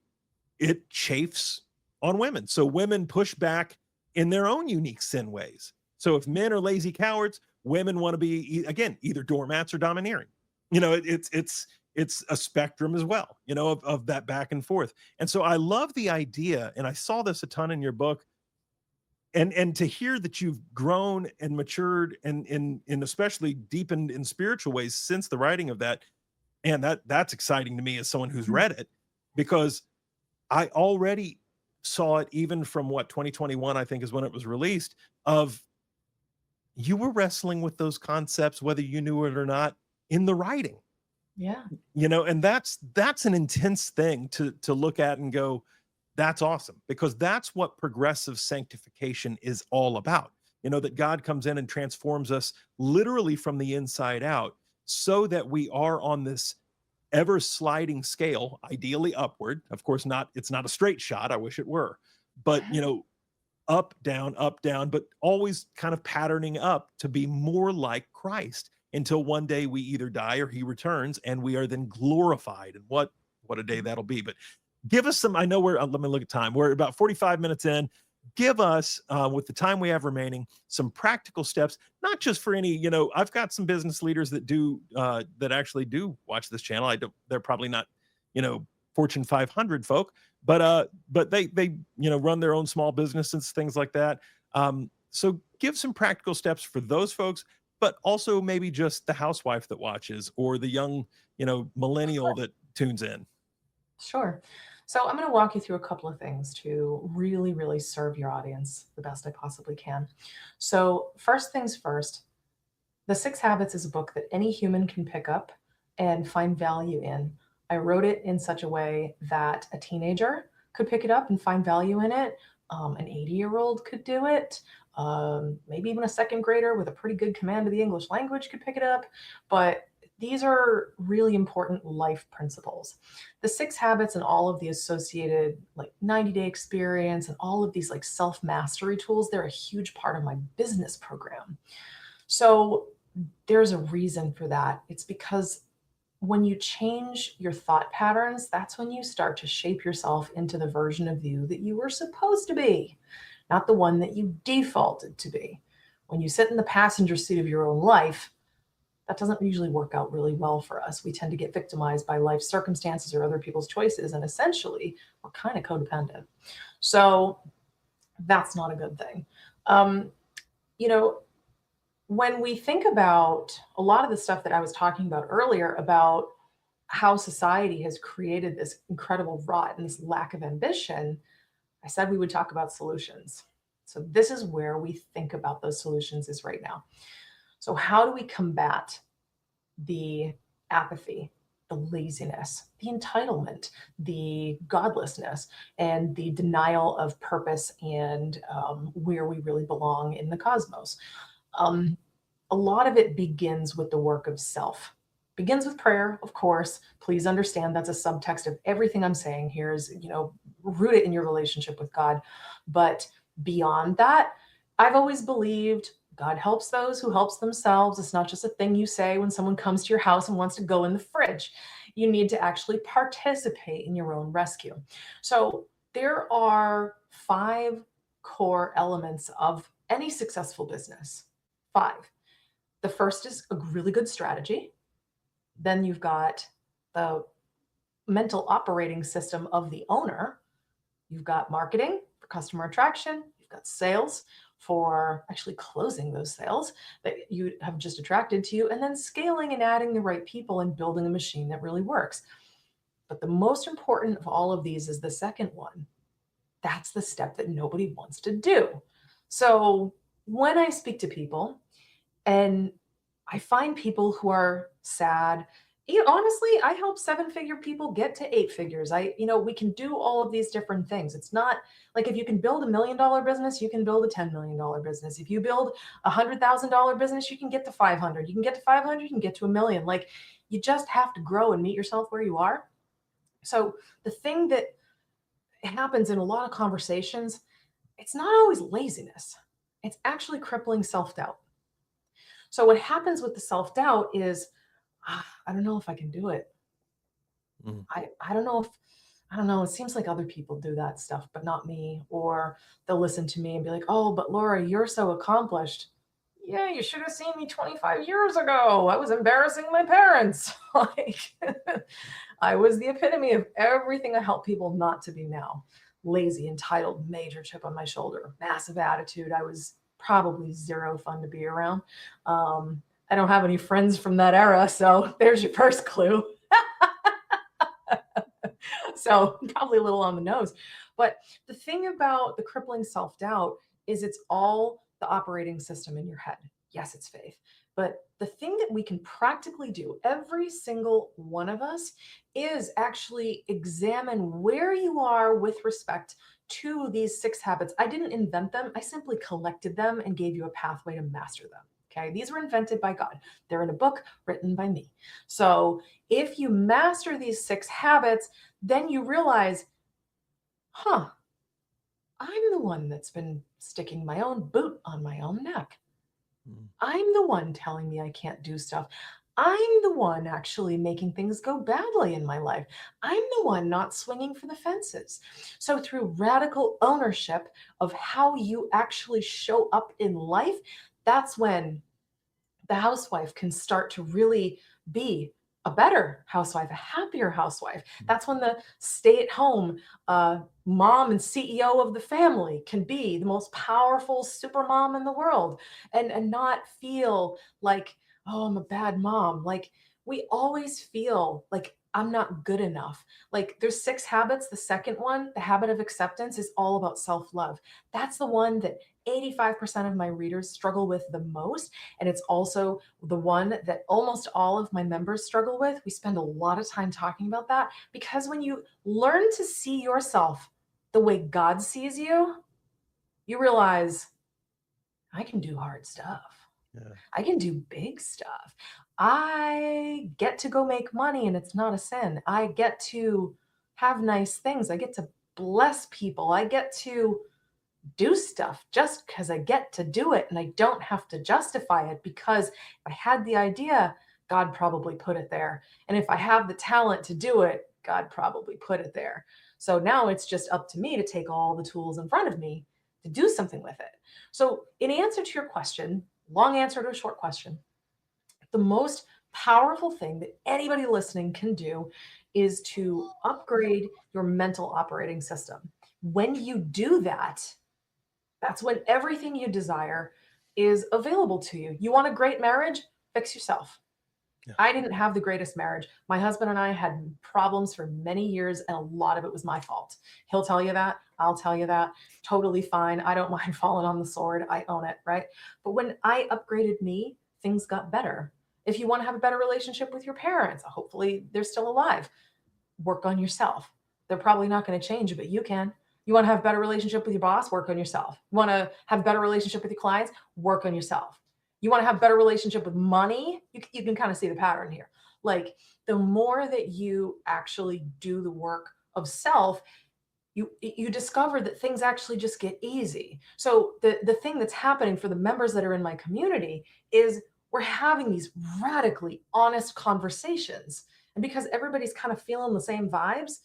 it chafes on women. So women push back in their own unique sin ways. So if men are lazy cowards, women want to be, again, either doormats or domineering. It's a spectrum as well, of that back and forth. And so I love the idea, and I saw this a ton in your book, and to hear that you've grown and matured and in especially deepened in spiritual ways since the writing of that. And that's exciting to me as someone who's read it, because I already saw it, even from 2021, I think, is when it was released, of you were wrestling with those concepts, whether you knew it or not, in the writing. Yeah. And that's an intense thing to look at and go, that's awesome, because that's what progressive sanctification is all about. That God comes in and transforms us literally from the inside out, so that we are on this ever sliding scale, ideally upward. Of course, it's not a straight shot. I wish it were, but up, down, but always kind of patterning up to be more like Christ, until one day we either die or he returns and we are then glorified. And what a day that'll be. But give us some, I know let me look at time. We're about 45 minutes in. Give us, with the time we have remaining, some practical steps, not just for any, I've got some business leaders that actually do watch this channel. They're probably not, Fortune 500 folk, but they run their own small businesses, things like that. So give some practical steps for those folks, but also maybe just the housewife that watches, or the young, millennial that tunes in. Sure. So I'm going to walk you through a couple of things to really, really serve your audience the best I possibly can. So first things first, The 6 Habits is a book that any human can pick up and find value in. I wrote it in such a way that a teenager could pick it up and find value in it. An 80-year-old could do it. Maybe even a second grader with a pretty good command of the English language could pick it up. But these are really important life principles. The 6 Habits and all of the associated 90-day experience and all of these self-mastery tools, they're a huge part of my business program. So there's a reason for that. It's because when you change your thought patterns, that's when you start to shape yourself into the version of you that you were supposed to be, not the one that you defaulted to be. When you sit in the passenger seat of your own life, that doesn't usually work out really well for us. We tend to get victimized by life circumstances or other people's choices, and essentially we're kind of codependent. So that's not a good thing. When we think about a lot of the stuff that I was talking about earlier about how society has created this incredible rot and this lack of ambition, I said we would talk about solutions. So this is where we think about those solutions is right now. So how do we combat the apathy, the laziness, the entitlement, the godlessness, and the denial of purpose and where we really belong in the cosmos? A lot of it begins with the work of self. Begins with prayer, of course. Please understand that's a subtext of everything I'm saying here is, root it in your relationship with God. But beyond that, I've always believed God helps those who helps themselves. It's not just a thing you say when someone comes to your house and wants to go in the fridge. You need to actually participate in your own rescue. So there are 5 core elements of any successful business. 5. The first is a really good strategy. Then you've got the mental operating system of the owner. You've got marketing for customer attraction. You've got sales for actually closing those sales that you have just attracted to you, and then scaling and adding the right people and building a machine that really works. But the most important of all of these is the second one. That's the step that nobody wants to do. So when I speak to people, and I find people who are sad. Honestly, I help 7-figure people get to 8 figures. We can do all of these different things. It's not like if you can build $1 million business, you can build a $10 million business. If you build a $100,000 business, you can get to 500. You can get to 500, you can get to $1 million. You just have to grow and meet yourself where you are. So the thing that happens in a lot of conversations, it's not always laziness. It's actually crippling self-doubt. So what happens with the self-doubt is, I don't know if I can do it. Mm. I don't know if I don't know, it seems like other people do that stuff, but not me. Or they'll listen to me and be like, oh, but Laura, you're so accomplished. Yeah, you should have seen me 25 years ago. I was embarrassing my parents. Like, I was the epitome of everything I help people not to be now. Lazy, entitled, major chip on my shoulder, massive attitude. I was probably zero fun to be around. I don't have any friends from that era. So there's your first clue. So probably a little on the nose. But the thing about the crippling self-doubt is it's all the operating system in your head. Yes, it's faith. But the thing that we can practically do, every single one of us, is actually examine where you are with respect to these 6 habits. I didn't invent them. I simply collected them and gave you a pathway to master them. Okay. These were invented by God. They're in a book written by me. So if you master these 6 habits, then you realize, huh, I'm the one that's been sticking my own boot on my own neck. Mm. I'm the one telling me I can't do stuff. I'm the one actually making things go badly in my life. I'm the one not swinging for the fences. So, through radical ownership of how you actually show up in life, that's when the housewife can start to really be a better housewife, a happier housewife. That's when the stay-at-home mom and CEO of the family can be the most powerful super mom in the world, and not feel like, oh, I'm a bad mom. Like, we always feel like I'm not good enough. Like, there's 6 habits. The second one, the habit of acceptance, is all about self-love. That's the one that 85% of my readers struggle with the most. And it's also the one that almost all of my members struggle with. We spend a lot of time talking about that because when you learn to see yourself the way God sees you, you realize I can do hard stuff. Yeah. I can do big stuff. I get to go make money and it's not a sin. I get to have nice things. I get to bless people. I get to do stuff just because I get to do it and I don't have to justify it, because if I had the idea, God probably put it there. And if I have the talent to do it, God probably put it there. So now it's just up to me to take all the tools in front of me to do something with it. So, in answer to your question, long answer to a short question, the most powerful thing that anybody listening can do is to upgrade your mental operating system. When you do that, that's when everything you desire is available to you. You want a great marriage? Fix yourself. Yeah. I didn't have the greatest marriage. My husband and I had problems for many years, and a lot of it was my fault. He'll tell you that. I'll tell you that. Totally fine. I don't mind falling on the sword. I own it, right? But when I upgraded me, things got better. If you want to have a better relationship with your parents, hopefully they're still alive, work on yourself. They're probably not going to change, but you can. You want to have a better relationship with your boss? Work on yourself. You want to have a better relationship with your clients? Work on yourself. You want to have a better relationship with money? You can kind of see the pattern here. Like, the more that you actually do the work of self, you discover that things actually just get easy. So the thing that's happening for the members that are in my community is we're having these radically honest conversations. And because everybody's kind of feeling the same vibes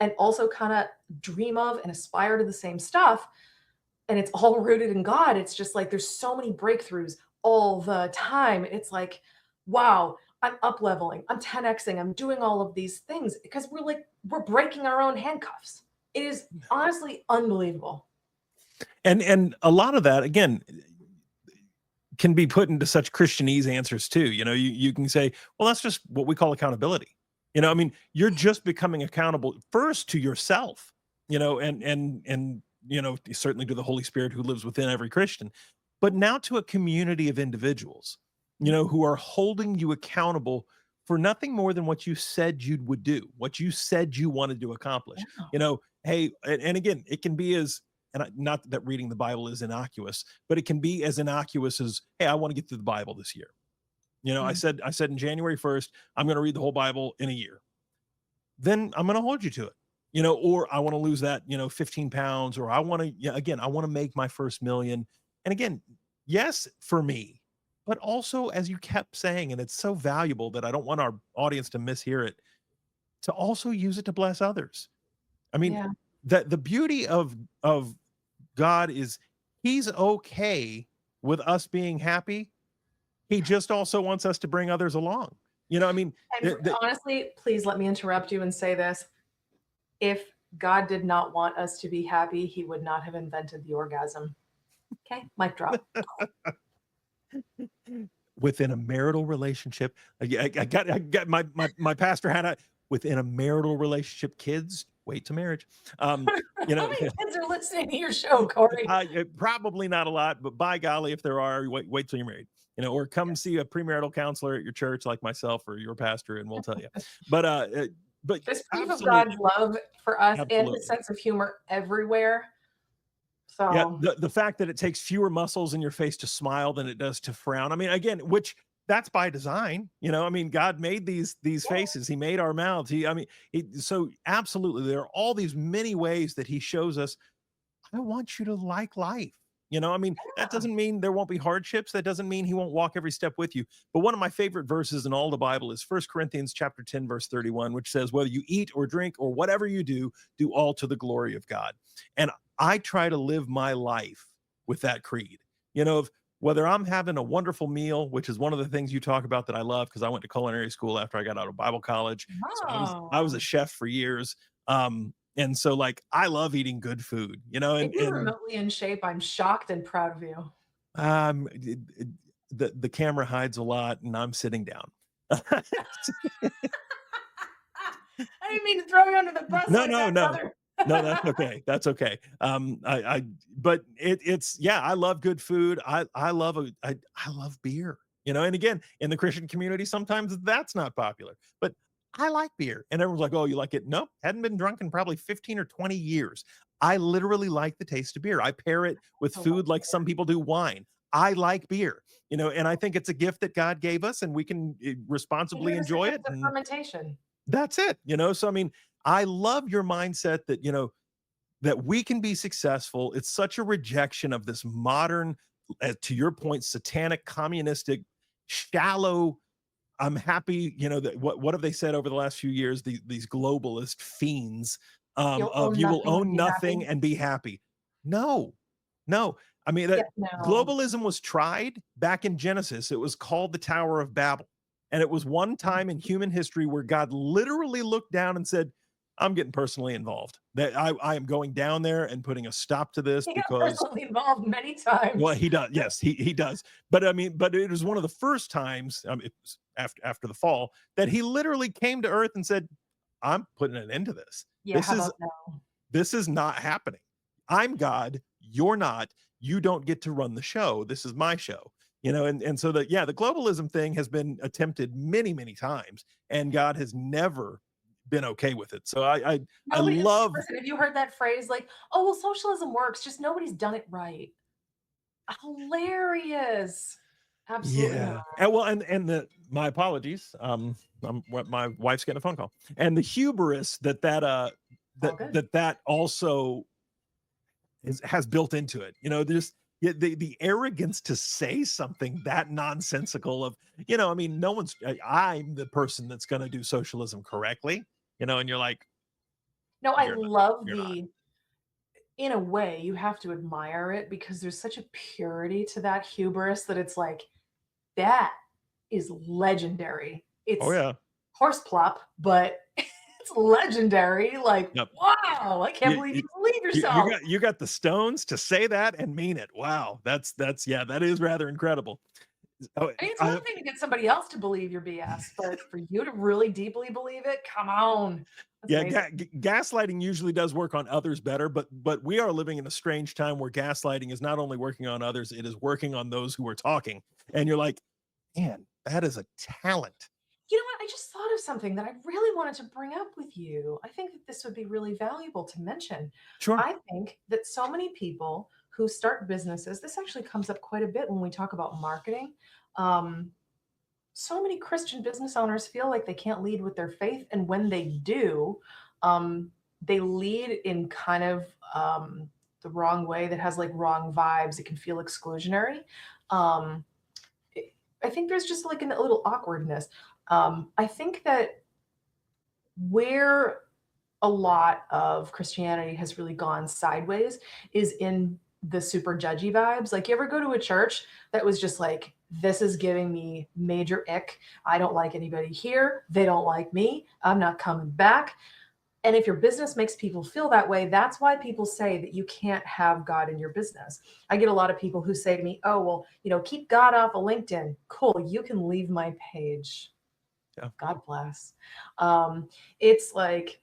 and also kind of dream of and aspire to the same stuff, and it's all rooted in God, it's just like there's so many breakthroughs all the time. It's like, wow, I'm up leveling, I'm 10xing, I'm doing all of these things because we're breaking our own handcuffs. It is honestly unbelievable. And a lot of that, again, can be put into such Christianese answers too. You can say, well, that's just what we call accountability. I mean, you're just becoming accountable first to yourself, and certainly to the Holy Spirit who lives within every Christian, but now to a community of individuals, who are holding you accountable for nothing more than what you said you would do, what you said you wanted to accomplish. Hey, and again, it can be as, not that reading the Bible is innocuous, but it can be as innocuous as, hey, I want to get through the Bible this year. I said in January 1st, I'm going to read the whole Bible in a year. Then I'm going to hold you to it. or I want to lose that, 15 pounds, or I want to, yeah, again, I want to make my first million. And again, yes, for me, but also as you kept saying, and it's so valuable that I don't want our audience to mishear it, to also use it to bless others. I mean, Yeah. that the beauty of God is he's okay with us being happy. He just also wants us to bring others along. I mean, And honestly, please let me interrupt you and say this. If God did not want us to be happy, he would not have invented the orgasm. Okay, mic drop. within a marital relationship, I got my pastor had a within a marital relationship, kids wait to marriage. You How know, many kids are listening to your show, Corey? probably not a lot, but by golly, if there are, wait till you're married. Or come see a premarital counselor at your church, like myself or your pastor, and we'll tell you. But but There's proof of God's absolutely, love for us and his absolutely. sense of humor everywhere. Yeah, So the fact that it takes fewer muscles in your face to smile than it does to frown. I mean, again, which that's by design. I mean, God made these yeah, faces. He made our mouths. I mean, so absolutely, there are all these many ways that He shows us. I want you to like life. I mean, that yeah. doesn't mean there won't be hardships. That doesn't mean He won't walk every step with you. But one of my favorite verses in all the Bible is 1 Corinthians chapter 10, verse 31, which says, "Whether you eat or drink or whatever you do all to the glory of God." And I try to live my life with that creed. Of whether I'm having a wonderful meal, which is one of the things you talk about that I love because I went to culinary school after I got out of Bible college. So I was a Oh, chef for years. And so like I love eating good food, if and you're remotely in shape, I'm shocked and proud of you. the camera hides a lot and I'm sitting down. I didn't mean to throw you under the bus No, like no, that, no. brother. No, that's okay. That's okay. But it's yeah, I love good food. I love beer. And again, in the Christian community, sometimes that's not popular, but I like beer. And everyone's like, "Oh, you like it?" No, hadn't been drunk in probably 15 or 20 years. I literally like the taste of beer. I pair it with I love food like some beer. people do wine. I like beer, and I think it's a gift that God gave us, and we can And responsibly give us a enjoy it. gift of And fermentation. that's it. So I mean, I love your mindset that that we can be successful. It's such a rejection of this modern, to your point, satanic, communistic, shallow. I'm happy, that what have they said over the last few years? These globalist fiends, You'll of own you will nothing and own be nothing happy. and be happy. No, no. I mean that Yep, no. globalism was tried back in Genesis. It was called the Tower of Babel, and it was one time in human history where God literally looked down and said, "I'm getting personally involved. That I am going down there and putting a stop to this He got because." personally involved many Well, times. he does. Yes, he does. But I mean, but it was one of the first times, it was after the fall, that he literally came to Earth and said, "I'm putting an end to this. Yeah, This how is about no? this is not happening. I'm God. You're not. You don't get to run the show. This is my show." And so that, yeah, the globalism thing has been attempted many, many times, and God has never been okay with it. So I Nobody love. listen, have you heard that phrase like, "Oh, well, socialism works, just nobody's done it right." Hilarious. Absolutely not. Yeah. And well, and my apologies. My wife's getting a phone call. And the hubris All good. that also has built into it. There's, yeah, the arrogance to say something that nonsensical of, I mean, no one's I'm the person that's going to do socialism correctly, and you're like, No, I you're not. love You're not. the in a way, you have to admire it because there's such a purity to that hubris that it's like, that is legendary. Oh It's yeah. horse plop, but it's legendary. Like, Yep. wow, I can't You, believe you, you believe you yourself. got the stones to say that and mean it. Wow. That's yeah, that is rather incredible. Oh, I mean, it's I, one thing to get somebody else to believe your BS, but for you to really deeply believe it, come on. That's yeah, amazing. gaslighting usually does work on others better, but we are living in a strange time where gaslighting is not only working on others, it is working on those who are talking. And you're like, man, that is a talent. You know what? I just thought of something that I really wanted to bring up with you. I think that this would be really valuable to mention. Sure. I think that so many people who start businesses, this actually comes up quite a bit when we talk about marketing. Um, so many Christian business owners feel like they can't lead with their faith. And when they do, um, they lead in kind of the wrong way that has like wrong vibes. It can feel exclusionary. Um, I think there's just like a little awkwardness. I think that where a lot of Christianity has really gone sideways is in the super judgy vibes. Like, you ever go to a church that was just like, this is giving me major ick. I don't like anybody here. They don't like me. I'm not coming back. And if your business makes people feel that way, that's why people say that you can't have God in your business. I get a lot of people who say to me, oh, well, keep God off of LinkedIn. Cool. You can leave my page. Yeah. God bless. It's like,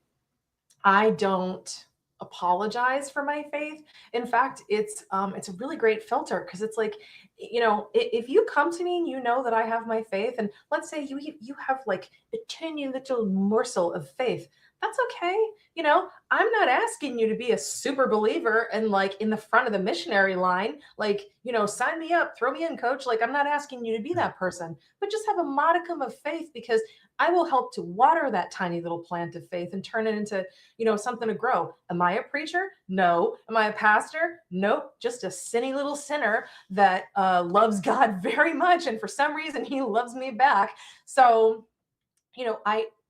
I don't apologize for my faith. In fact, it's a really great filter because it's like, if you come to me and you know that I have my faith, and let's say you have like a tiny little morsel of faith, that's okay. I'm not asking you to be a super believer and like in the front of the missionary line, like, sign me up, throw me in, coach. Like, I'm not asking you to be that person, but just have a modicum of faith, because I will help to water that tiny little plant of faith and turn it into something to grow. Am I a preacher? No. Am I a pastor? Nope. Just a sinny little sinner that loves God very much. And for some reason, he loves me back. So,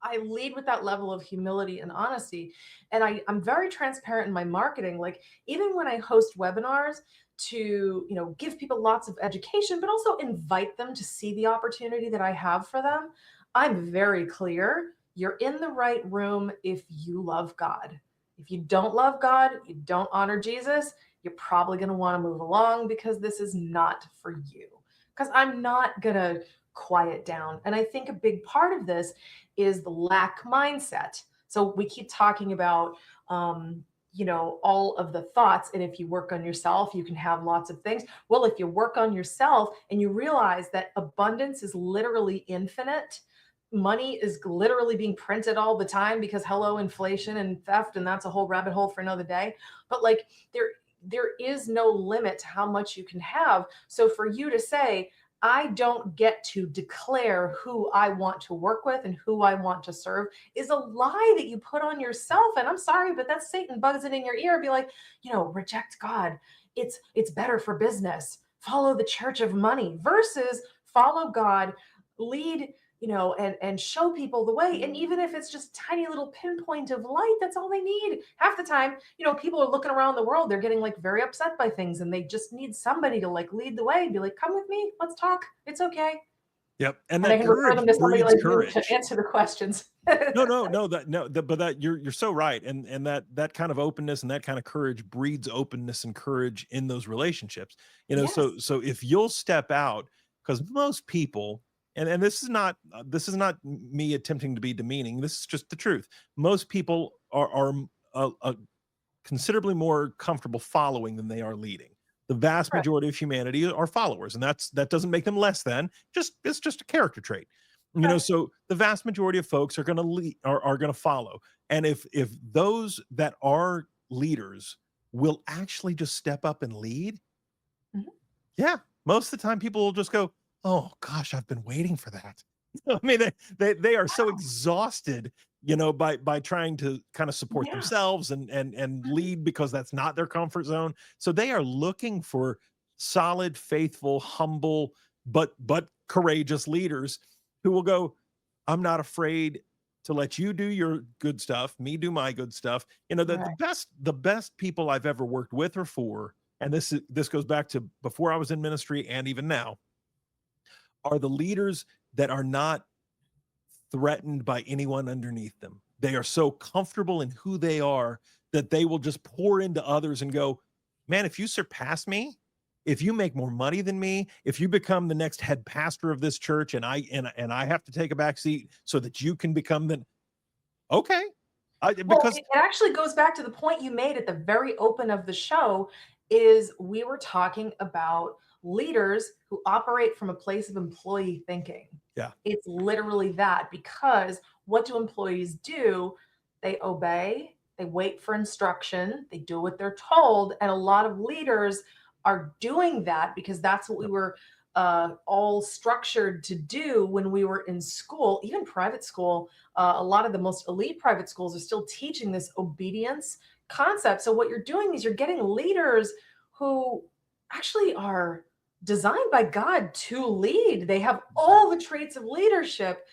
I lead with that level of humility and honesty. And I'm very transparent in my marketing. Like, even when I host webinars to, give people lots of education, but also invite them to see the opportunity that I have for them, I'm very clear. You're in the right room if you love God. If you don't love God, you don't honor Jesus, you're probably going to want to move along, because this is not for you. Because I'm not going to quiet down. And I think a big part of this is the lack mindset. So we keep talking about, all of the thoughts. And if you work on yourself, you can have lots of things. Well, if you work on yourself and you realize that abundance is literally infinite, money is literally being printed all the time, because hello, inflation and theft, and that's a whole rabbit hole for another day. But like, there is no limit to how much you can have. So for you to say, I don't get to declare who I want to work with and who I want to serve, is a lie that you put on yourself. And I'm sorry, but that's Satan buzzing in your ear. Be like, reject God. It's better for business. Follow the church of money versus follow God, lead, and show people the way. And even if it's just tiny little pinpoint of light, that's all they need. Half the time, people are looking around the world, they're getting like very upset by things, and they just need somebody to like lead the way and be like, come with me, let's talk. It's okay. Yep. And And I that can refer courage them to somebody breeds like you to courage. answer the questions. But that you're so right. And that kind of openness and that kind of courage breeds openness and courage in those relationships. Yes. So if you'll step out, because most people, and this is not me attempting to be demeaning, this is just the truth. Most people are considerably more comfortable following than they are leading. The vast Correct. majority of humanity are followers, and that doesn't make them less than. It's just a character trait. Correct. So the vast majority of folks are going to lead, are going to follow. And if those that are leaders will actually just step up and lead, Mhm. yeah, most of the time people will just go, "Oh gosh, I've been waiting for that." I mean, they are so exhausted, by trying to kind of support Yeah. themselves and lead, because that's not their comfort zone. So they are looking for solid, faithful, humble, but courageous leaders who will go, "I'm not afraid to let you do your good stuff, me do my good stuff." Right. The best people I've ever worked with or for, and this goes back to before I was in ministry and even now, are the leaders that are not threatened by anyone underneath them. They are so comfortable in who they are that they will just pour into others and go, "Man, if you surpass me, if you make more money than me, if you become the next head pastor of this church, and I have to take a back seat so that you can become the okay." Well, Because it actually goes back to the point you made at the very open of the show, is we were talking about leaders who operate from a place of employee thinking. yeah, It's literally that, because what do employees do? They obey, they wait for instruction, they do what they're told. And a lot of leaders are doing that because that's what we were all structured to do when we were in school, even private school. A lot of the most elite private schools are still teaching this obedience concept. So what you're doing is you're getting leaders who actually are designed by God to lead. They have all the traits of leadership,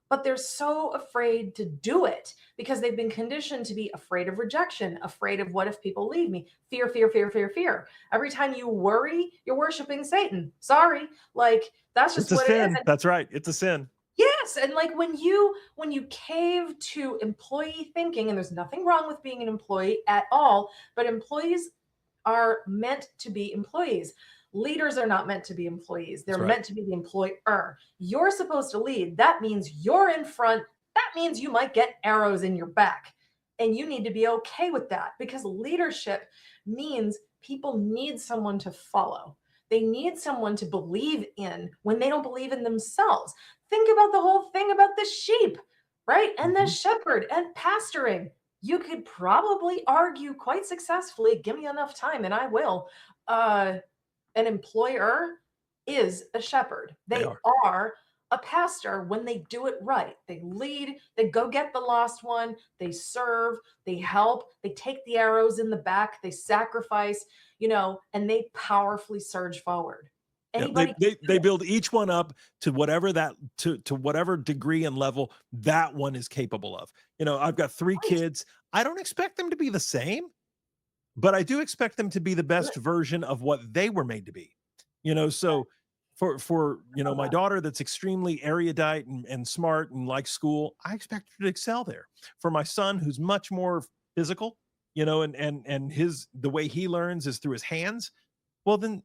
but they're so afraid to do it because they've been conditioned to be afraid of rejection, afraid of what if people leave me, fear, fear, fear, fear, fear. Every time you worry, you're worshiping Satan. Sorry, like that's just It's a what it is. sin. That's right. It's a sin. Yes, and like when you cave to employee thinking, and there's nothing wrong with being an employee at all, but employees are meant to be employees. Leaders are not meant to be employees. They're That's right. meant to be the employer. You're supposed to lead. That means you're in front. That means you might get arrows in your back. And you need to be okay with that because leadership means people need someone to follow. They need someone to believe in when they don't believe in themselves. Think about the whole thing about the sheep, right? And the Mhm. shepherd and pastoring. You could probably argue quite successfully, give me enough time and I will. An employer is a shepherd. They They are. are a pastor when they do it right. They lead, they go get the lost one, they serve, they help, they take the arrows in the back, they sacrifice, and they powerfully surge forward. Yeah, they Anybody can they do they it. build each one up to whatever that to whatever degree and level that one is capable of. I've got 3 Right. kids. I don't expect them to be the same, but I do expect them to be the Good. best version of what they were made to be. So for I love my that. daughter that's extremely erudite and smart and likes school, I expect her to excel there. For my son who's much more physical, and his the way he learns is through his hands, well, then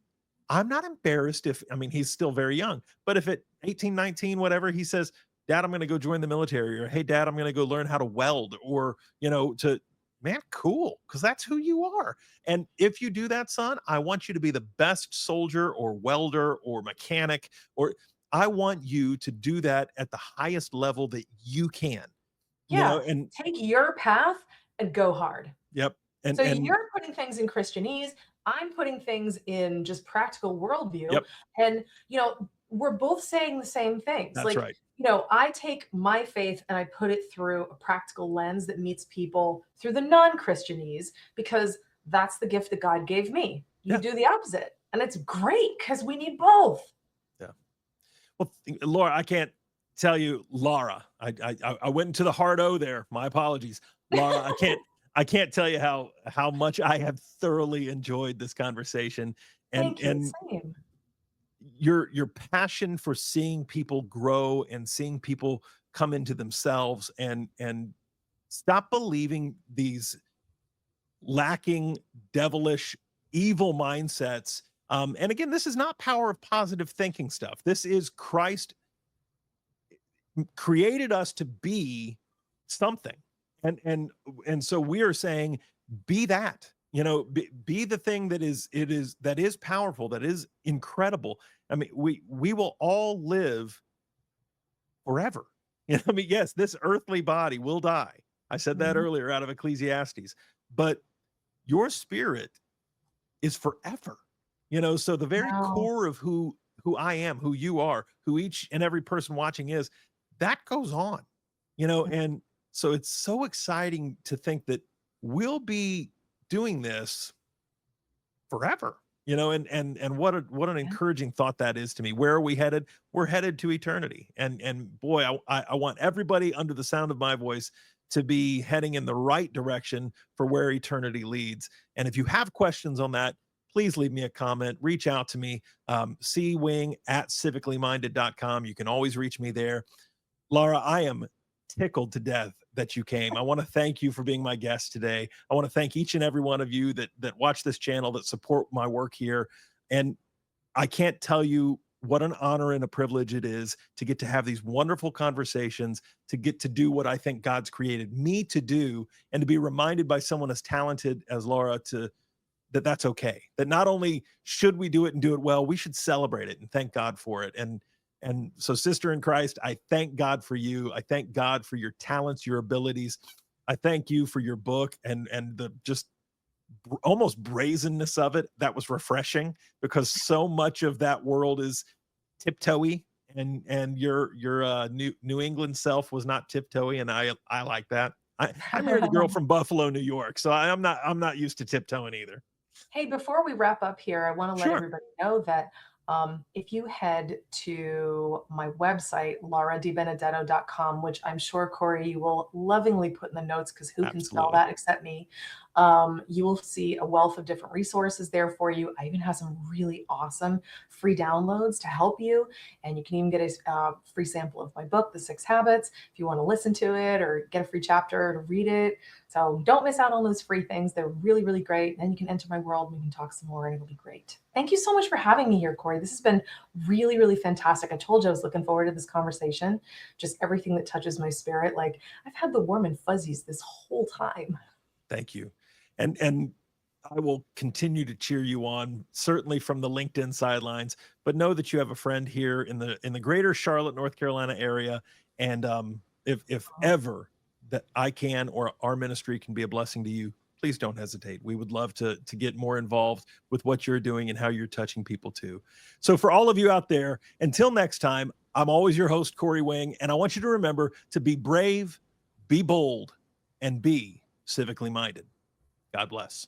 I'm not embarrassed if, I mean, he's still very young, but if at 18, 19, whatever, he says, Dad, I'm going to go join the military, or hey, Dad, I'm going to go learn how to weld, or, man, cool, because that's who you are. And if you do that, son, I want you to be the best soldier or welder or mechanic, or I want you to do that at the highest level that you can, Yeah. and Take your path and go hard. yep. So And you're putting things in Christianese. I'm putting things in just practical worldview. yep, And, we're both saying the same things. that's Like, right. I take my faith and I put it through a practical lens that meets people through the non Christianese because that's the gift that God gave me. You Yeah. do the opposite. And it's great because we need both. Yeah. Well, Laura, I can't tell you, Laura. I went into the hard O there. My apologies, Laura. I can't tell you how much I have thoroughly enjoyed this conversation, and Thank you. and Same. your passion for seeing people grow and seeing people come into themselves and stop believing these lacking, devilish, evil mindsets. And again, this is not power of positive thinking stuff. This is Christ created us to be something, and so we are saying, be that. Be the thing that is powerful, that is incredible. I mean, we will all live forever. I mean, yes, this earthly body will die. I said that Mhm. earlier out of Ecclesiastes, but your spirit is forever. So the very Wow. core of who I am, who you are, who each and every person watching is, that goes on. And so it's so exciting to think that we'll be doing this forever. And what an Yeah. encouraging thought that is to me. Where are we headed? We're headed to eternity. And boy, I want everybody under the sound of my voice to be heading in the right direction for where eternity leads. And if you have questions on that, please leave me a comment, reach out to me, cwing@civicclyminded.com. You can always reach me there. Laura, I am tickled to death that you came. I want to thank you for being my guest today. I want to thank each and every one of you that watch this channel, that support my work here. And I can't tell you what an honor and a privilege it is to get to have these wonderful conversations, to get to do what I think God's created me to do, and to be reminded by someone as talented as Laura that's okay. That not only should we do it and do it well, we should celebrate it and thank God for it. And so, sister in Christ, I thank God for you. I thank God for your talents, your abilities. I thank you for your book and the just almost brazenness of it. That was refreshing because so much of that world is tiptoey, and your New England self was not tiptoey, and I like that. I married a girl from Buffalo, New York, so I'm not used to tiptoeing either. Hey, before we wrap up here, I want to let Sure. everybody know that if you head to my website, lauradbenedetto.com, which I'm sure, Corey, you will lovingly put in the notes because who can spell Absolutely. that except me? You will see a wealth of different resources there for you. I even have some really awesome free downloads to help you. And you can even get a free sample of my book, The 6 Habits, if you want to listen to it or get a free chapter to read it. So don't miss out on those free things. They're really, really great. Then you can enter my world and we can talk some more and it'll be great. Thank you so much for having me here, Corey. This has been really, really fantastic. I told you I was looking forward to this conversation. Just everything that touches my spirit. Like I've had the warm and fuzzies this whole time. Thank you. And I will continue to cheer you on, certainly from the LinkedIn sidelines, but know that you have a friend here in the greater Charlotte, North Carolina area. And if ever that I can or our ministry can be a blessing to you, please don't hesitate. We would love to get more involved with what you're doing and how you're touching people too. So for all of you out there, until next time, I'm always your host, Corey Wing, and I want you to remember to be brave, be bold, and be civically minded. God bless.